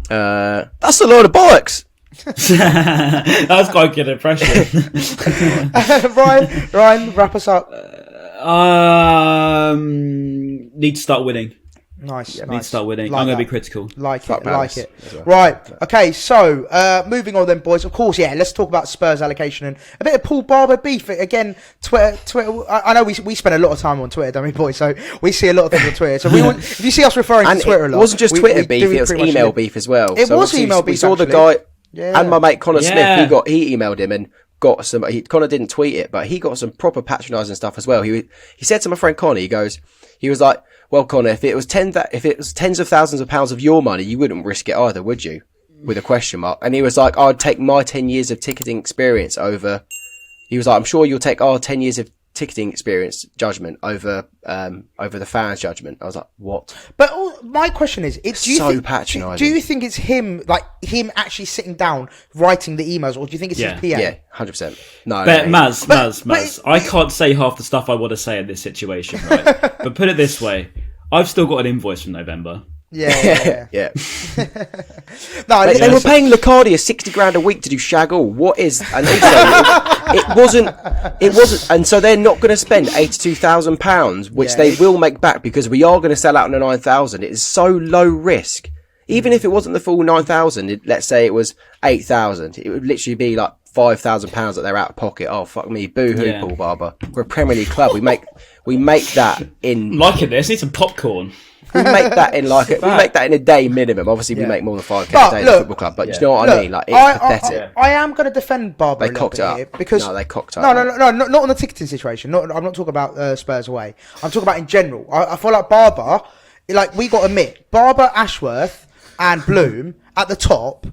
That's a load of bollocks. That was quite a good impression. Ryan, wrap us up. Need to start winning. Nice. Need to start winning. Like I'm going to that. be critical. Like it. Right. Okay. So, moving on then, boys. Of course, let's talk about Spurs allocation and a bit of Paul Barber beef. Again, Twitter. I know we spend a lot of time on Twitter, don't we, boys? So we see a lot of things on Twitter. So if you see us referring to Twitter a lot, it wasn't just Twitter beef; it was email beef as well. It was email beef. We saw the guy and my mate Connor Smith. He emailed him and got some. Connor didn't tweet it, but he got some proper patronising stuff as well. He said to my friend Connor, he was like, "Well, Connor, if it was tens of thousands of pounds of your money, you wouldn't risk it either, would you?" With a question mark. And he was like, "I'd take my 10 years of ticketing experience over." He was like, "I'm sure you'll take our 10 years of ticketing experience judgment over the fans' judgment." I was like, "What?" But my question is, patronising. Do you think it's him actually sitting down writing the emails, or do you think it's his PA? Yeah, 100%. No, Maz. I can't say half the stuff I want to say in this situation, right? But put it this way, I've still got an invoice from November. Yeah. No, they were paying Locardia 60 grand a week to do shag all. What is? And also, it wasn't, and so they're not going to spend £82,000, which they will make back because we are going to sell out on the 9,000. It is so low risk. Even if it wasn't the full 9,000, let's say it was 8,000, it would literally be like £5,000 that they're out of pocket. Oh fuck me, boo hoo, Paul Barber. We're a Premier League club. We make that in. Liking this, need some popcorn. We make that in a day minimum. Obviously, we make more than 5k a day at the football club. But do you know what I mean? Like, it's pathetic. I am going to defend Barber. They cocked it up because they cocked up. No, not on the ticketing situation. I'm not talking about Spurs away. I'm talking about in general. I feel like Barber, like we got to admit, Barber, Ashworth, and Bloom at the top.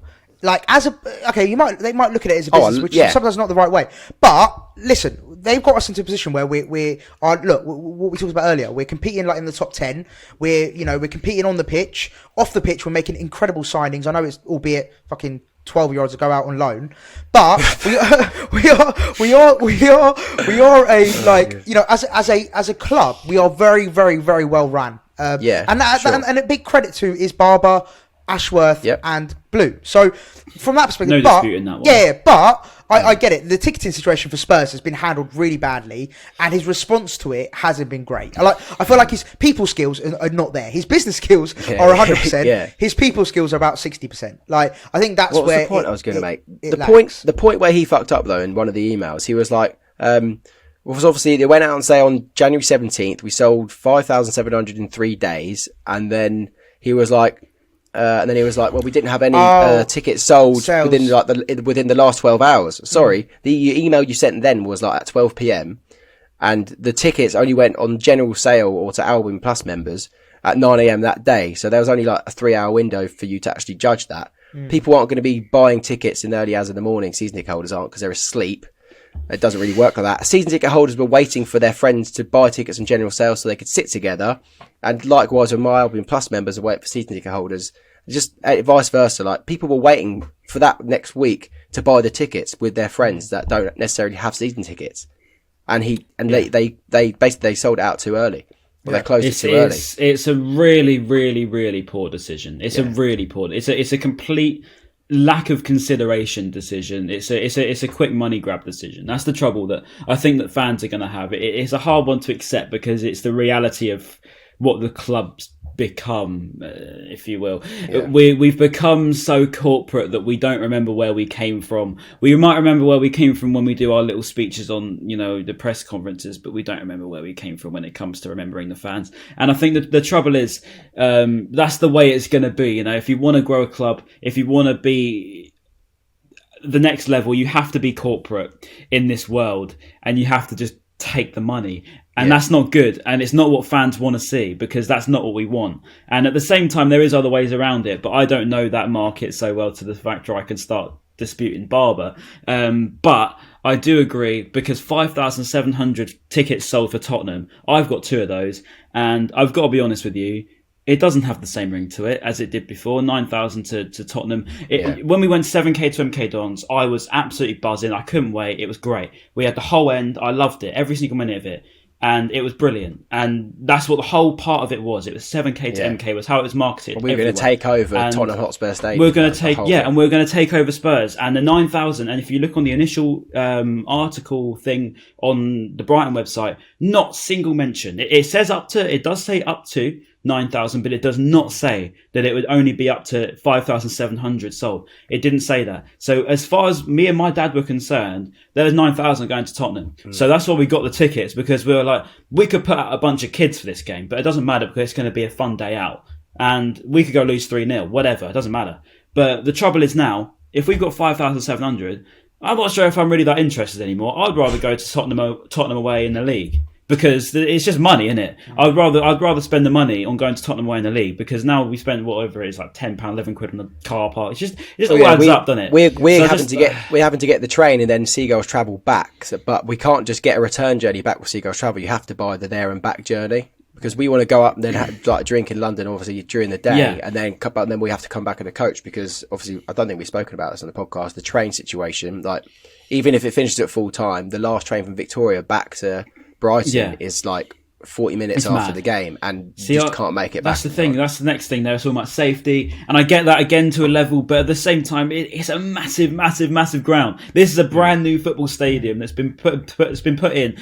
Like they might look at it as a business, which is sometimes not the right way. But listen, they've got us into a position where we are. Look, what we talked about earlier. We're competing like in the top 10. We're competing on the pitch, off the pitch. We're making incredible signings. I know it's albeit fucking 12-year-olds to go out on loan, but we are as a club, we are very, very, very well run. And a big credit to is Barber, Ashworth and Blue. So from that perspective, no dispute in that one. But I get it. The ticketing situation for Spurs has been handled really badly, and his response to it hasn't been great. I feel like his people skills are not there. His business skills are 100%. His people skills are about 60%. Like I think that's where the point I was going to make. The point where he fucked up though in one of the emails, he was like, was obviously they went out and say on January 17th we sold 5,700 in 3 days, and then he was like. Well, we didn't have any tickets sold within the last 12 hours. Sorry, the email you sent then was like at 12 p.m. and the tickets only went on general sale or to Albion Plus members at 9 a.m. that day. So there was only like a 3-hour window for you to actually judge that. People aren't going to be buying tickets in the early hours of the morning. Season ticket holders aren't because they're asleep. It doesn't really work like that. Season ticket holders were waiting for their friends to buy tickets on general sale so they could sit together. And likewise with my Albion Plus members are waiting for season ticket holders. Just vice versa. Like people were waiting for that next week to buy the tickets with their friends that don't necessarily have season tickets. And they basically sold it out too early. Well, they closed it too early. It's a really, really, really poor decision. It's a complete lack of consideration decision. It's a quick money grab decision. That's the trouble that I think that fans are going to have. It's a hard one to accept because it's the reality of what the club's become, if you will. We've become so corporate that we don't remember where we came from. We might remember where we came from when we do our little speeches on, the press conferences, but we don't remember where we came from when it comes to remembering the fans. And I think that the trouble is, that's the way it's going to be. If you want to grow a club, if you want to be the next level, you have to be corporate in this world, and you have to just take the money. And that's not good, and it's not what fans want to see, because that's not what we want. And at the same time, there is other ways around it, but I don't know that market so well to the fact where I can start disputing Barber. But I do agree, because 5,700 tickets sold for Tottenham. I've got 2 of those, and I've got to be honest with you, it doesn't have the same ring to it as it did before. 9,000 to Tottenham. When we went 7k to MK Dons, I was absolutely buzzing. I couldn't wait. It was great. We had the whole end. I loved it, every single minute of it. And it was brilliant. And that's what the whole part of it was. It was 7k to MK was how it was marketed. Well, we were going to take over Tottenham Hotspur Stadium. We're going to take, and we're going to take over Spurs. And the 9,000, and if you look on the initial article thing on the Brighton website, not single mention. It says it does say up to 9,000, but it does not say that it would only be up to 5,700 sold. It didn't say that. So as far as me and my dad were concerned, there was 9,000 going to Tottenham. So that's why we got the tickets, because we were like, we could put out a bunch of kids for this game, but it doesn't matter because it's going to be a fun day out. And we could go lose 3-0, whatever, it doesn't matter. But the trouble is now, if we've got 5,700, I'm not sure if I'm really that interested anymore. I'd rather go to Tottenham away in the league. Because it's just money, isn't it? I'd rather spend the money on going to Tottenham away in the league, because now we spend whatever it is, like £10, £11 on the car park. It just all adds up, doesn't it? We're having to get the train and then Seagulls travel back. But we can't just get a return journey back with Seagulls travel. You have to buy the there and back journey, because we want to go up and then have like a drink in London, obviously during the day, and then we have to come back in a coach, because obviously I don't think we've spoken about this on the podcast. The train situation, like even if it finishes at full time, the last train from Victoria back to Brighton is like 40 minutes after the game, and you just can't make it back. That's the thing. That's the next thing. There's so much safety, and I get that again to a level, but at the same time, it's a massive, massive, massive ground. This is a brand new football stadium that's been put in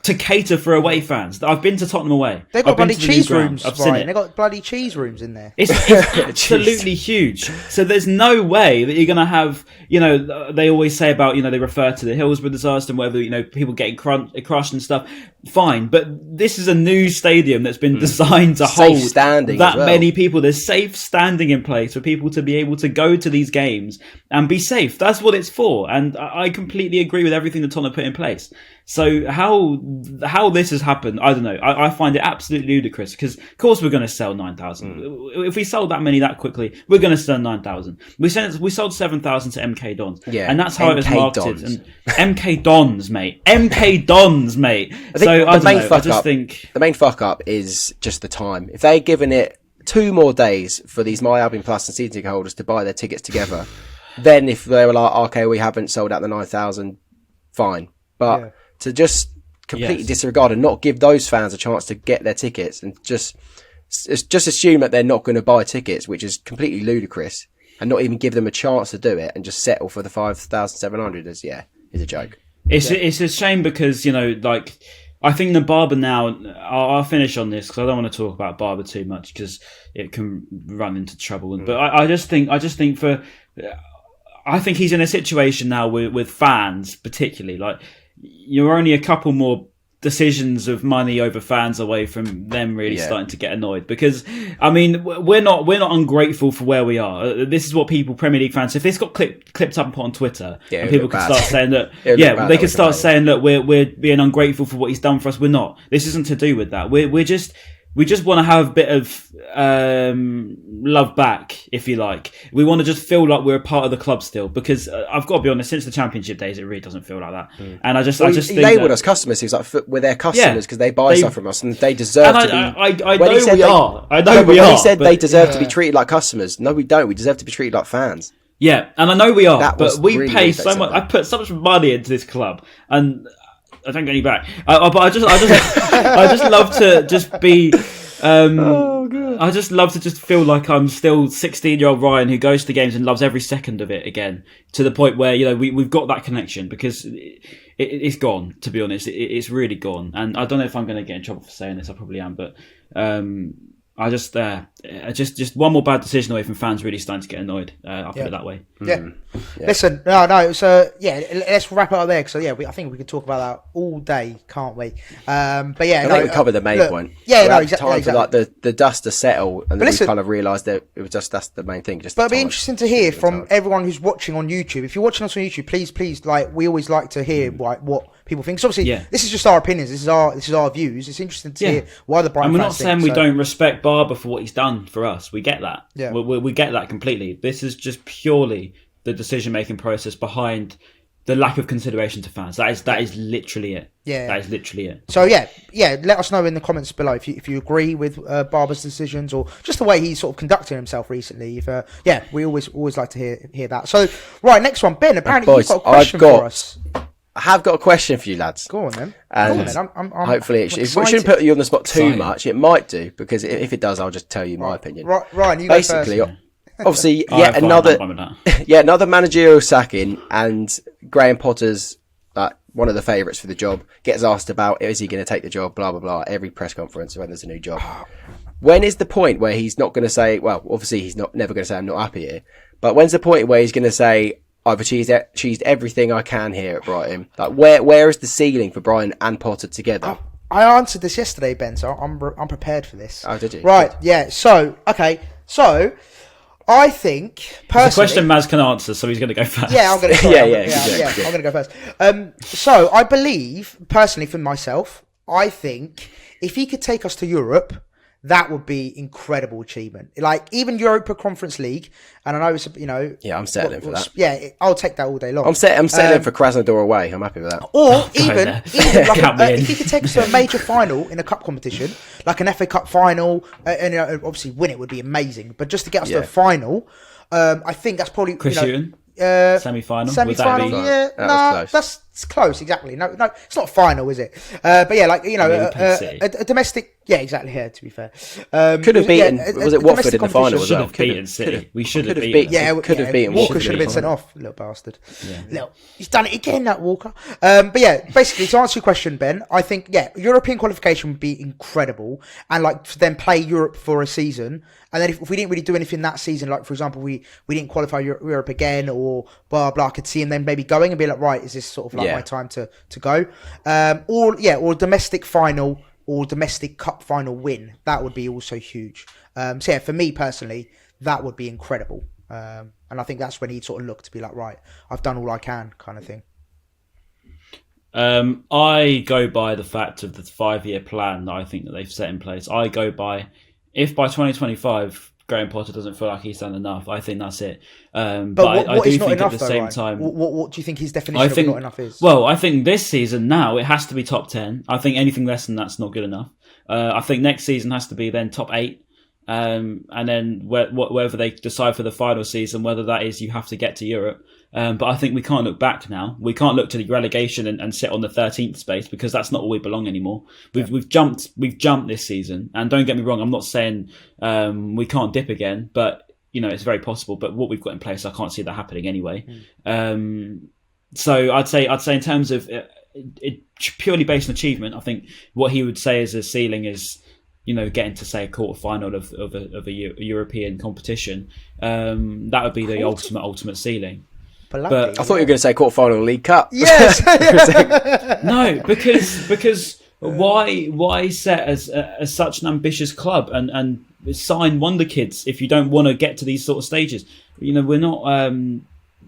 to cater for away fans. I've been to Tottenham away. They've got bloody cheese rooms. I've seen it. They've got bloody cheese rooms in there. It's absolutely huge. So there's no way that you're going to have, they always say about, they refer to the Hillsborough disaster and whether, people getting crushed and stuff. Fine. But this is a new stadium that's been designed to hold that many people. There's safe standing in place for people to be able to go to these games and be safe. That's what it's for. And I completely agree with everything that Tottenham put in place. So how this has happened, I don't know. I find it absolutely ludicrous, because of course we're going to sell 9,000. If we sold that many that quickly, we're going to sell 9,000. We sold 7,000 to MK Dons, and that's how it was marketed. Dons. And MK Dons, mate. MK Dons, mate. The main fuck up is just the time. If they'd given it 2 more days for these My Albion Plus and season ticket holders to buy their tickets together, then if they were like, okay, we haven't sold out the 9,000, fine. But to just completely disregard and not give those fans a chance to get their tickets, and just assume that they're not going to buy tickets, which is completely ludicrous, and not even give them a chance to do it, and just settle for the 5,700 is a joke. It's a shame, because I think the Barber now. I'll finish on this, because I don't want to talk about Barber too much, because it can run into trouble. But I just think he's in a situation now with fans, particularly. Like, you're only a couple more decisions of money over fans away from them really starting to get annoyed, because we're not ungrateful for where we are. This is what Premier League fans, if this got clipped up and put on Twitter, and people could start saying that they could start saying that we're being ungrateful for what he's done for us. We're not. This isn't to do with that. We just want to have a bit of love back, if you like. We want to just feel like we're a part of the club still, because I've got to be honest, since the Championship days, it really doesn't feel like that. And I just think he labelled us customers. He was like, we're their customers because they buy stuff from us, and they deserve to be. I know we are. When he said they deserve to be treated like customers, no, we don't. We deserve to be treated like fans. Yeah, and I know we are, but we really pay so much. I put so much money into this club, and I don't get any back. But I just love to just be. I just love to just feel like I'm still 16-year-old Ryan who goes to games and loves every second of it again, to the point where we've got that connection, because it's gone. To be honest, it's really gone. And I don't know if I'm going to get in trouble for saying this. I probably am, but just one more bad decision away from fans really starting to get annoyed. I'll put it that way. Yeah. Listen, no. So let's wrap it up there. So I think we could talk about that all day, can't we? But yeah, I think we covered the main point. Yeah, no, exactly. For like the dust to settle, and then we kind of realised that it was that's the main thing. But it'd be interesting to hear from everyone who's watching on YouTube. If you're watching us on YouTube, please, we always like to hear what people think. So obviously, this is just our opinions. This is our views. It's interesting to hear why the Brighton. And we're not saying we don't respect Barber for what he's done for us. We get that. Yeah. We get that completely. This is just purely the decision-making process behind the lack of consideration to fans. That is literally it. Yeah. That is literally it. So let us know in the comments below if you agree with Barber's decisions or just the way he's sort of conducting himself recently. If we always like to hear that. So right, next one, Ben. Apparently you've got a question for us. I have got a question for you, lads. Go on then. And I'm hopefully it shouldn't put you on the spot too much. It might do, because if it does, I'll just tell you my opinion. Right, Ryan, you basically, go first. Obviously, another managerial sacking, and Graham Potter's one of the favourites for the job gets asked about, is he going to take the job? Blah blah blah. Every press conference when there's a new job. When is the point where he's not going to say? Well, obviously he's never going to say I'm not happy here. But when's the point where he's going to say, I've achieved everything I can here at Brighton? Like, where is the ceiling for Brighton and Potter together? I answered this yesterday, Ben, so I'm prepared for this. Oh, did you? Right, yeah. So, I think personally, it's a question Maz can answer, so he's going to go first. Yeah, I'm going to. I'm going to go first. So I believe personally, for myself, I think if he could take us to Europe, that would be incredible achievement. Like even Europa Conference League, and I know it's Yeah, I'm settling for that. Yeah, I'll take that all day long. I'm settling for Krasnodar away. I'm happy with that. Or even if he could take us to a major final in a cup competition, like an FA Cup final, and obviously win it would be amazing. But just to get us to a final, I think that's probably semi-final. That's close. Exactly. No, it's not final, is it? But yeah, a domestic. Yeah, exactly. Yeah, to be fair, could have beaten. Was it Watford in the final? Should have beaten City. We should have beaten. Yeah, could have beaten. Walker should have been sent off. Little bastard. Yeah. He's done it again, that Walker. But yeah, basically to answer your question, Ben, I think European qualification would be incredible, and to then play Europe for a season. And then if we didn't really do anything that season, like for example, we didn't qualify Europe again or blah blah, I could see him then maybe going and be like, right, is this sort of my time to go? Or a domestic final or domestic cup final win. That would be also huge. So for me personally, that would be incredible. And I think that's when he'd sort of look to be like, right, I've done all I can, kind of thing. I go by the fact of the 5-year plan that I think that they've set in place. I go by, if by 2025 Graham Potter doesn't feel like he's done enough, I think that's it. But I do think at the same time... What do you think his definition of not enough is? Well, I think this season now, it has to be top 10. I think anything less than that's not good enough. I think next season has to be then top 8. And then whether they decide for the final season, whether that is you have to get to Europe. But I think we can't look back now. We can't look to the relegation and sit on the 13th space, because that's not where we belong anymore. We've jumped this season, and don't get me wrong, I'm not saying we can't dip again, but it's very possible. But what we've got in place, I can't see that happening anyway. So I'd say in terms of it purely based on achievement, I think what he would say is a ceiling is, getting to say a quarter-final of a European competition. That would be the ultimate ceiling. But I thought you were going to say quarter-final League Cup. Yes. No, because why set as such an ambitious club and sign wonder kids if you don't want to get to these sort of stages? We're not.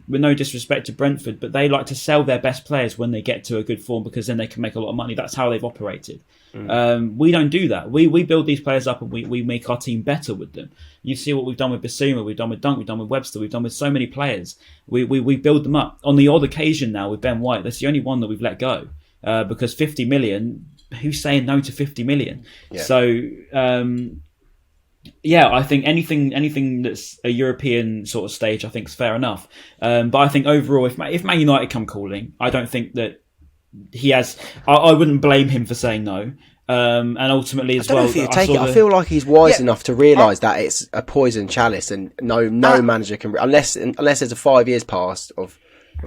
With no disrespect to Brentford, but they like to sell their best players when they get to a good form, because then they can make a lot of money. That's how they've operated. We don't do that. We build these players up and we make our team better with them. You see what we've done with Bissouma, we've done with Dunk, we've done with Webster, we've done with so many players. We build them up. On the odd occasion now with Ben White, that's the only one that we've let go, because 50 million, who's saying no to 50 million? Yeah. So I think anything that's a European sort of stage, I think is fair enough. But I think overall, if Man United come calling, I don't think that he has. I wouldn't blame him for saying no. And ultimately, as well, I feel like he's wise enough to realise that it's a poison chalice, and no manager can, unless there's a 5 years past of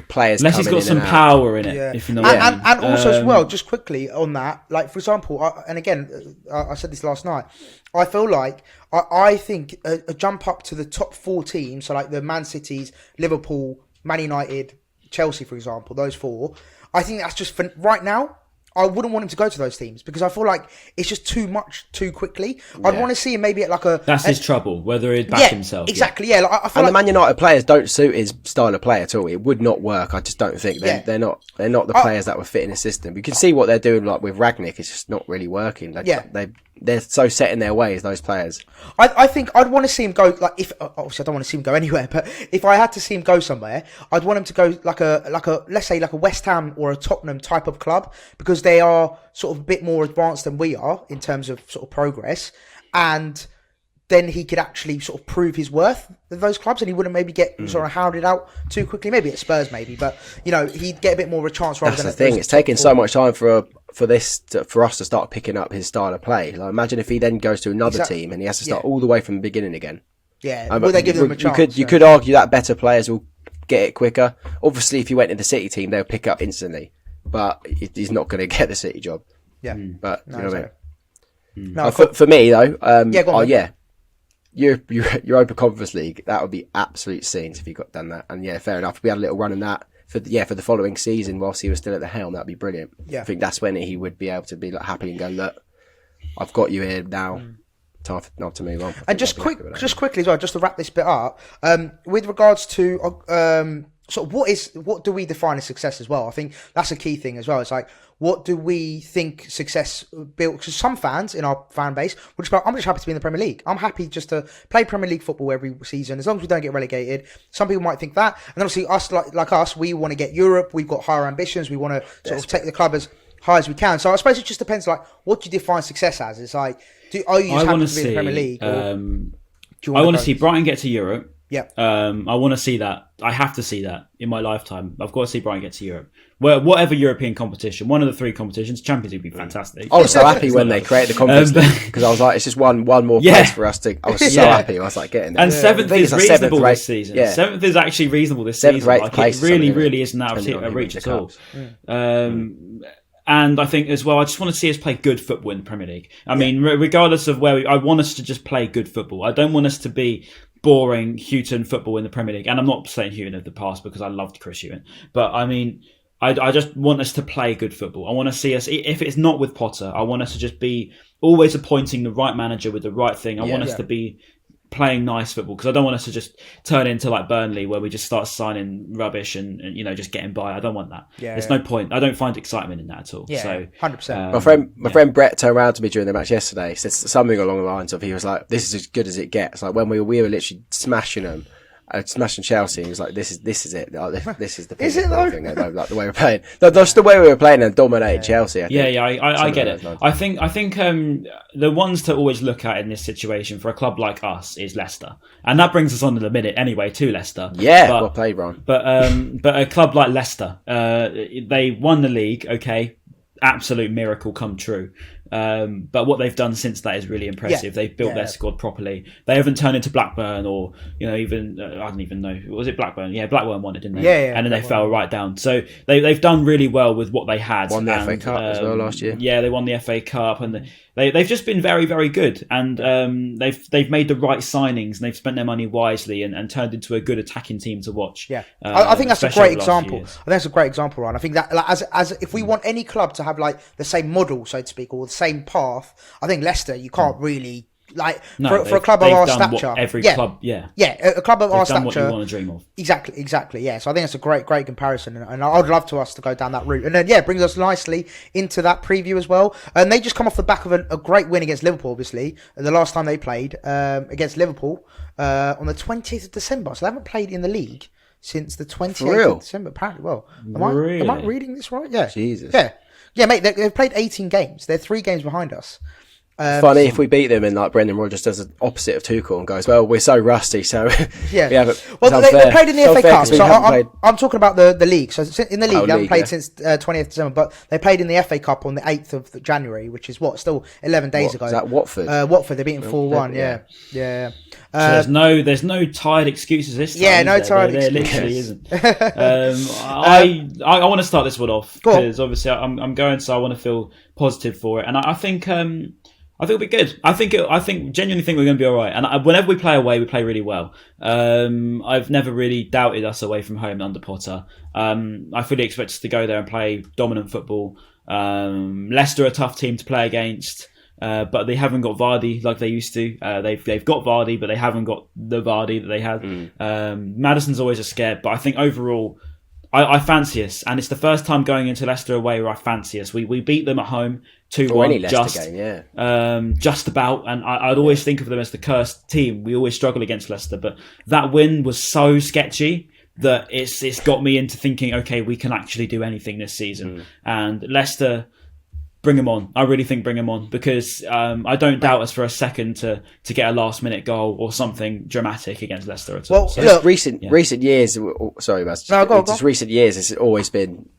players. Unless he's got some power in it, if you know what I mean. And also as well, just quickly on that, like for example, I said this last night. I feel like I think a jump up to the top 4 teams, so like the Man Cities, Liverpool, Man United, Chelsea, for example, those 4. I think that's just for right now. I wouldn't want him to go to those teams because I feel like it's just too much too quickly. I'd want to see him maybe at like a... That's his trouble, whether he'd back himself. Exactly, yeah. Like, I feel and the Man United players don't suit his style of play at all. It would not work. I just don't think. They're not the players that would fit in the system. You can see what they're doing like with Rangnick. It's just not really working. They're so set in their ways, those players. I think I'd want to see him go, like, if obviously I don't want to see him go anywhere, but if I had to see him go somewhere, I'd want him to go like a let's say like a West Ham or a Tottenham type of club, because they are sort of a bit more advanced than we are in terms of sort of progress, and then he could actually sort of prove his worth at those clubs, and he wouldn't maybe get sort of hounded out too quickly. Maybe at Spurs, but he'd get a bit more of a chance rather than. That's the thing. It's taking so much time for us to start picking up his style of play. Like, imagine if he then goes to another team and he has to start all the way from the beginning again. Yeah, will they give them a chance? You could argue that better players will get it quicker. Obviously, if he went to the City team, they'll pick up instantly. But he's not going to get the City job. Yeah, but you know what I mean. No, for me though, go on, Europa Conference League, that would be absolute scenes if he got done that. And yeah, fair enough. If we had a little run in that for the following season whilst he was still at the helm, that'd be brilliant. Yeah. I think that's when he would be able to be like happy and go, look, I've got you here now. Time to move on. And just quickly as well, just to wrap this bit up, with regards to sort of what do we define as success as well? I think that's a key thing as well. It's like, what do we think success built? Because some fans in our fan base will just be like, I'm just happy to be in the Premier League. I'm happy just to play Premier League football every season, as long as we don't get relegated. Some people might think that. And then obviously us, like us, we want to get Europe. We've got higher ambitions. We want to sort of take the club as high as we can. So I suppose it just depends, like, what do you define success as? It's like, are you just happy to be in the Premier League? I want to see Brighton get to Europe. Yeah. I want to see that. I have to see that in my lifetime. I've got to see Brighton get to Europe. Whatever European competition, one of the 3 competitions, Champions League would be fantastic. I was so happy when they created the Conference League, because I was like, it's just one more place for us to. I was so happy. I was like, getting there. And 7th is reasonable this season. 7th is actually reasonable this season. Like, it really isn't out of reach at all. And I think as well, I just want to see us play good football in the Premier League. I mean, regardless of where I want us to just play good football. I don't want us to be boring Houghton football in the Premier League. And I'm not saying Houghton of the past, because I loved Chris Houghton. But I mean, I just want us to play good football. I want to see us, if it's not with Potter, I want us to just be always appointing the right manager with the right thing. I want us to be playing nice football, because I don't want us to just turn into like Burnley, where we just start signing rubbish and just getting by. I don't want that. There's no point. I don't find excitement in that at all. So 100%. My friend Brett turned around to me during the match yesterday. He said something along the lines of, he was like, "This is as good as it gets." Like when we were literally smashing them. Smashing Chelsea, and he was like, "This is it. Like, this is the is it though? Thing, like the way we're playing. That's the way we were playing and dominated Chelsea." I think. I get it. I think the ones to always look at in this situation for a club like us is Leicester, and that brings us on in a minute anyway to Leicester. Yeah, well played, Ron. But a club like Leicester, they won the league. Okay, absolute miracle come true. But what they've done since that is really impressive. They've built their squad properly. They haven't turned into Blackburn, or even I don't even know, was it Blackburn? Yeah, Blackburn won it, didn't they? And then they fell right down. So they've done really well with what they had. Won the FA Cup as well last year. Yeah, they won the FA Cup, and they've just been very, very good. And they've made the right signings, and they've spent their money wisely, and turned into a good attacking team to watch. Yeah, I think that's a great example. I think that's a great example, Ryan. I think that, like, as if we want any club to have like the same model, so to speak, or the same path, I think Leicester, you can't really, like, for a club of our stature. Every club, a club of our stature, what you want to dream of. Exactly. Yeah, so I think it's a great comparison, and I'd love to us to go down that route. And then it brings us nicely into that preview as well. And they just come off the back of a great win against Liverpool, obviously, the last time they played against Liverpool on the 20th of December. So they haven't played in the league since the 28th of December. Apparently, well, am I reading this right? Yeah. Jesus. Yeah, mate. They've played 18 games. They're 3 games behind us. Funny if we beat them and like Brendan Rodgers does the opposite of Tuchel and goes, well, we're so rusty, so yeah. we haven't. Well, they played in the FA Cup, so I'm talking about the league. So in the league, they haven't played since 20th December, but they played in the FA Cup on the 8th of January, which is still 11 days ago. Is that Watford? Watford, they beat them 4-1. Yeah. So there's no tired excuses this time. Yeah, no tired excuses. There literally isn't. I want to start this one off because obviously I'm going, so I want to feel positive for it, and I think it'll be good. I genuinely think we're going to be all right. And whenever we play away, we play really well. I've never really doubted us away from home under Potter. I fully expect us to go there and play dominant football. Leicester are a tough team to play against. But they haven't got Vardy like they used to. They've got Vardy, but they haven't got the Vardy that they had. Maddison's always a scare, but I think overall, I fancy us, and it's the first time going into Leicester away where I fancy us. We beat them at home 2-1, just about, and I'd always think of them as the cursed team. We always struggle against Leicester, but that win was so sketchy that it's got me into thinking, okay, we can actually do anything this season. And Leicester, bring them on. I really think bring them on, because I don't doubt us for a second to get a last minute goal or something dramatic against Leicester at all. Well, so, look, recent years. Sorry, Baz. No, go on. Recent years. It's always been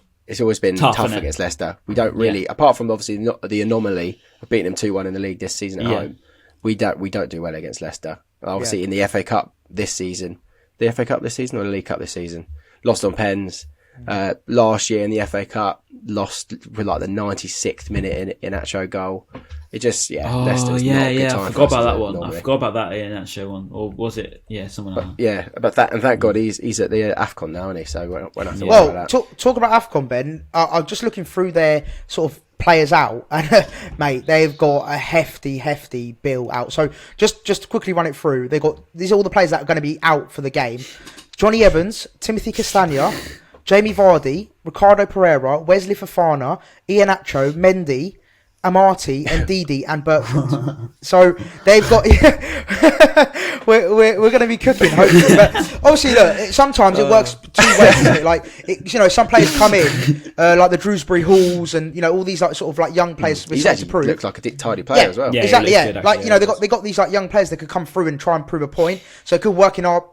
tough against Leicester. We don't really, apart from obviously not the anomaly of beating them 2-1 in the league this season at home. We don't do well against Leicester. Obviously in the FA Cup this season, or the League Cup this season, lost on pens. Last year in the FA Cup, lost with like the 96th minute in Acho goal. It just Leicester's not a good time. I forgot about that one. Normally. I forgot about that in Acho one, or was it? Yeah, someone else. Yeah, but thank God he's at the AFCON now, isn't he? So when I thought about that, talk about AFCON, Ben. I'm just looking through their sort of players out, and mate, they've got a hefty bill out. So just to quickly run it through, these are all the players that are going to be out for the game: Johnny Evans, Timothy Castagna, Jamie Vardy, Ricardo Pereira, Wesley Fofana, Iheanacho, Mendy, Amati, and Didi, and Bertrand. So they've got. we're going to be cooking, hopefully. But obviously, look, sometimes it works two ways. Isn't it? Like, some players come in, like the Drewsbury Halls, and all these like sort of like young players with something to prove. Looks like a tidy player as well. Yeah, exactly. Yeah, good, like they got these like young players that could come through and try and prove a point. So it could work in our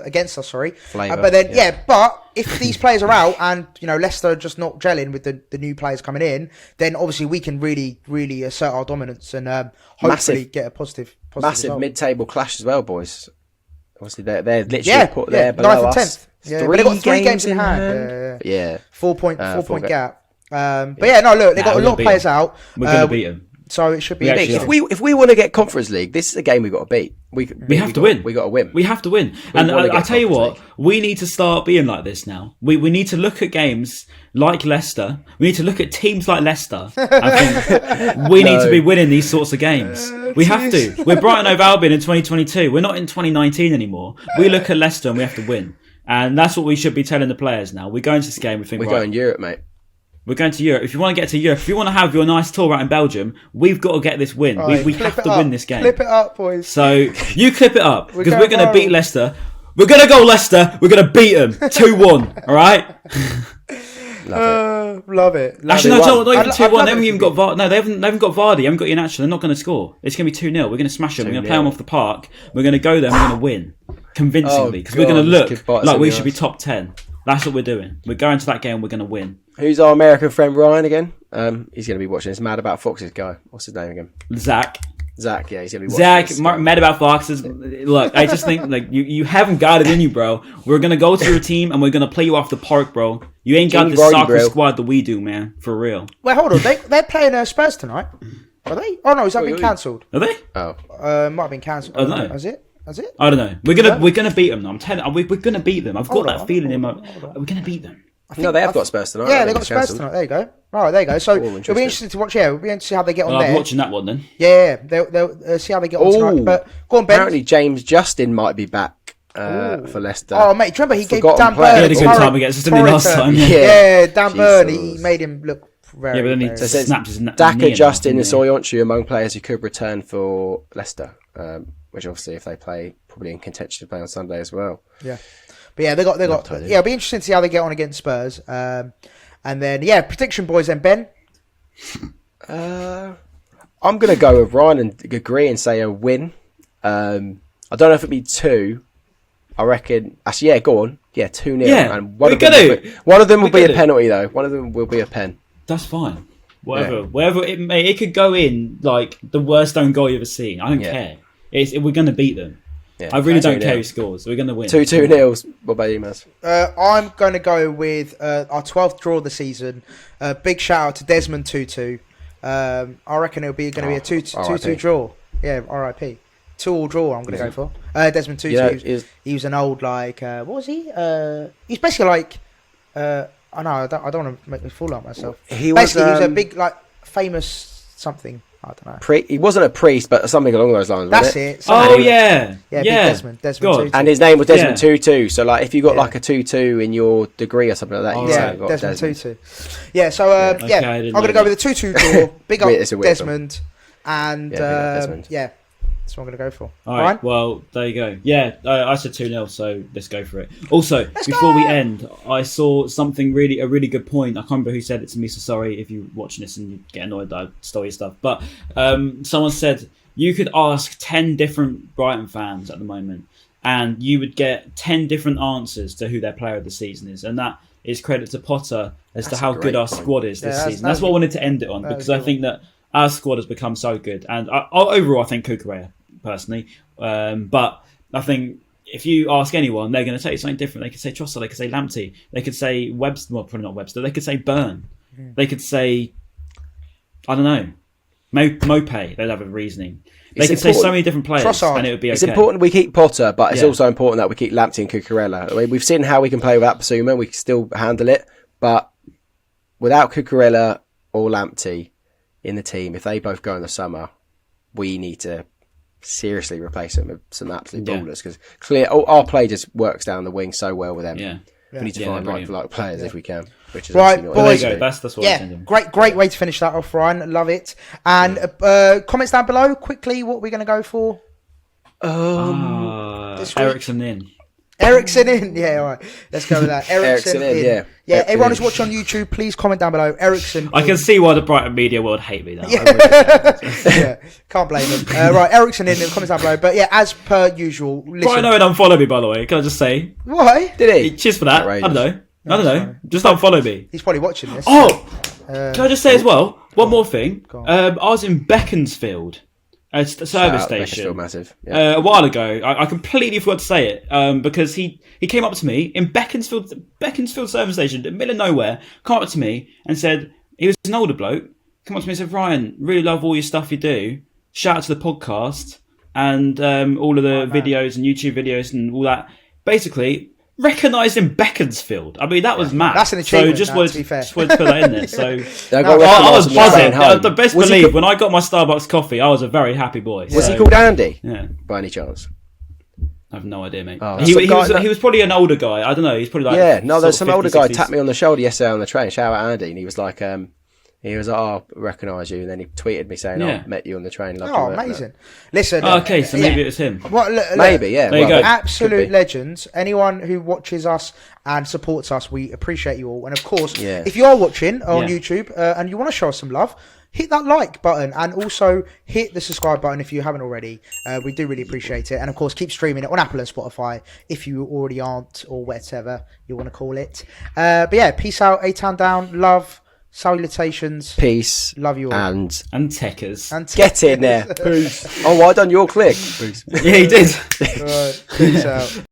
against us. Sorry, but then but if these players are out and Leicester are just not gelling with the new players coming in, then obviously we can really assert our dominance and hopefully get a positive massive result. Mid-table clash as well, boys. Obviously they're literally put there below 9th and 10th. us. Yeah, but they've got 3 games in hand. Yeah. 4 point gap. But look, they've got a lot of players out. We're going to beat them. So it should be big. If we want to get Conference League, this is a game we've got to beat. We have to win. We got to win. We have to win. And I tell you what, we need to start being like this now. We need to look at games like Leicester. We need to look at teams like Leicester. I think we need to be winning these sorts of games. We have to. We're Brighton Hove Albion in 2022. We're not in 2019 anymore. We look at Leicester and we have to win. And that's what we should be telling the players now. We go into this game, we think, we're going Europe, mate. We're going to Europe. If you want to get to Europe, if you want to have your nice tour out in Belgium, we've got to get this win. Right, we have to win this game. Clip it up, boys. So you clip it up, because we're going to beat Leicester. We're going to go Leicester. We're going to beat them 2-1. All right? Love it. Actually, no, not even 2-1. They haven't even got Vardy. No, they haven't got Vardy. They haven't got Iheanacho. They're not going to score. It's going to be 2-0. We're going to smash them. We're going to play them off the park. We're going to go there and we're going to win convincingly, because we're going to look like we should be top 10. That's what we're doing. We're going to that game. We're going to win. Who's our American friend Ryan again? He's going to be watching this. Mad About Foxes guy. What's his name again? Zach, yeah, he's going to be watching this. Mad About Foxes. Look, I just think you haven't got it in you, bro. We're going to go to your team and we're going to play you off the park, bro. You ain't got the soccer squad that we do, man. For real. Wait, hold on. They're playing Spurs tonight. Are they? Oh, no. Has that been cancelled? Are they? Oh. Might have been cancelled. I don't know. Has it? I don't know. We're gonna beat them. I'm telling. We're gonna beat them. I've got that feeling in my. We're gonna beat them. No, they have got Spurs tonight. Yeah, they got Spurs tonight. There you go. Right, there you go. So it'll be interesting to watch. Yeah, we'll be interested to see how they get on there. I'm watching that one then. Yeah, they'll see how they get on tonight. But go on, Ben. Apparently, James Justin might be back for Leicester. Oh, mate, do you remember he gave Dan Burn? He had a good time against us, didn't he, last time? Yeah, Dan Burn. He made him look very. Yeah, but then he snapped his knee. Daka, Justin, and Soyuncu among players who could return for Leicester. Which obviously, if they play, probably in contention to play on Sunday as well. Yeah, but yeah, they got. Yeah, it'll be interesting to see how they get on against Spurs. And then prediction, boys. Then Ben. I'm going to go with Ryan and agree and say a win. I don't know if it'd be 2. I reckon. Actually, yeah, go on. Yeah, 2-0. Yeah, and one of them will be a penalty, though. One of them will be a pen. That's fine. Whatever it could go in like the worst own goal you've ever seen. I don't care. We're going to beat them. Yeah, I really don't care who scores. We're going to win. 2-0. What about you, Maz? I'm going to go with our 12th draw of the season. Big shout out to Desmond Tutu. I reckon it'll be going to be a 2-2 draw. Yeah, RIP. 2-2 draw. I'm going to go for Desmond Tutu. He was an old what was he? He's basically like. I know. I don't want to make me fool out myself. He was a big famous something. I don't know. He wasn't a priest, but something along those lines. That's it. Yeah. Big Desmond Tutu. And his name was Desmond Tutu. So if you got like a 2-2 in your degree or something like that, Desmond Tutu. Yeah. So I'm going to go with a 2-2 draw. Big up Desmond, and yeah. That's what I'm going to go for. All right. Well, there you go. Yeah, I said 2-0, so let's go for it. Also, before we end, I saw something a really good point. I can't remember who said it to me, so sorry if you're watching this and you get annoyed that I stole your stuff. But someone said you could ask 10 different Brighton fans at the moment, and you would get 10 different answers to who their player of the season is. And that is credit to Potter as to how good our squad is this season. That's what I wanted to end it on, because I think that our squad has become so good. And overall, I think Cucurella, personally, but I think if you ask anyone, they're going to say something different. They could say Trossard, they could say Lamptey, they could say Webster, well, probably not Webster, they could say Byrne, they could say, I don't know, Mope, they'd have a reasoning. They could say so many different players, Trossard, and it would be okay. It's important we keep Potter, but it's also important that we keep Lamptey and Cucurella. I mean, we've seen how we can play without Basuma, we can still handle it, but without Cucurella or Lamptey in the team, if they both go in the summer, we need to seriously replace them with some absolute ballers, because our play just works down the wing so well with them. We need to find like players if we can. Which is right, boys. There you go. That's what great way to finish that off, Ryan. Love it. And comments down below quickly. What we're going to go for? Eriksen in. Eriksen in, yeah, all right. Let's go with that. Eriksen in. Yeah. Everyone who's watching on YouTube, please comment down below. Eriksen. I can see why the Brighton media world hate me now. Can't blame them. Right, Eriksen in. Comment down below. But yeah, as per usual, listen. Brighton unfollow me, by the way. Can I just say? Why? Did he? Cheers for that. I don't know. Just unfollow me. He's probably watching this. Can I just say as well? One more thing. I was in Beaconsfield. A service station massive. A while ago. I completely forgot to say it because he came up to me in Beaconsfield service station in the middle of nowhere, came up to me and said, he was an older bloke, come up to me and said, Ryan, really love all your stuff you do, shout out to the podcast and all of the videos and YouTube videos and all that. Basically recognised in Beaconsfield. I mean, that was mad. That's an achievement. So just wanted to put that in there. So I was buzzing. The best believe when I got my Starbucks coffee, I was a very happy boy. Was he called Andy? Yeah. By any chance? I have no idea, mate. He was probably an older guy. I don't know. He's probably like there's some older guy tapped me on the shoulder yesterday on the train. Shout out Andy, and he was like, I recognise you, and then he tweeted me saying, I met you on the train. Amazing. Listen. Okay, so maybe it was him. Maybe, yeah. There you go. Absolute legends. Anyone who watches us and supports us, we appreciate you all. And of course, if you are watching on YouTube and you want to show us some love, hit that like button and also hit the subscribe button if you haven't already. We do really appreciate it. And of course, keep streaming it on Apple and Spotify if you already aren't, or whatever you want to call it. But yeah, peace out. A-Town down. Love. Salutations. Peace. Love you all. And techers. Get in there. Peace. Oh, well done your click. Peace. Yeah, he did. Right, peace out.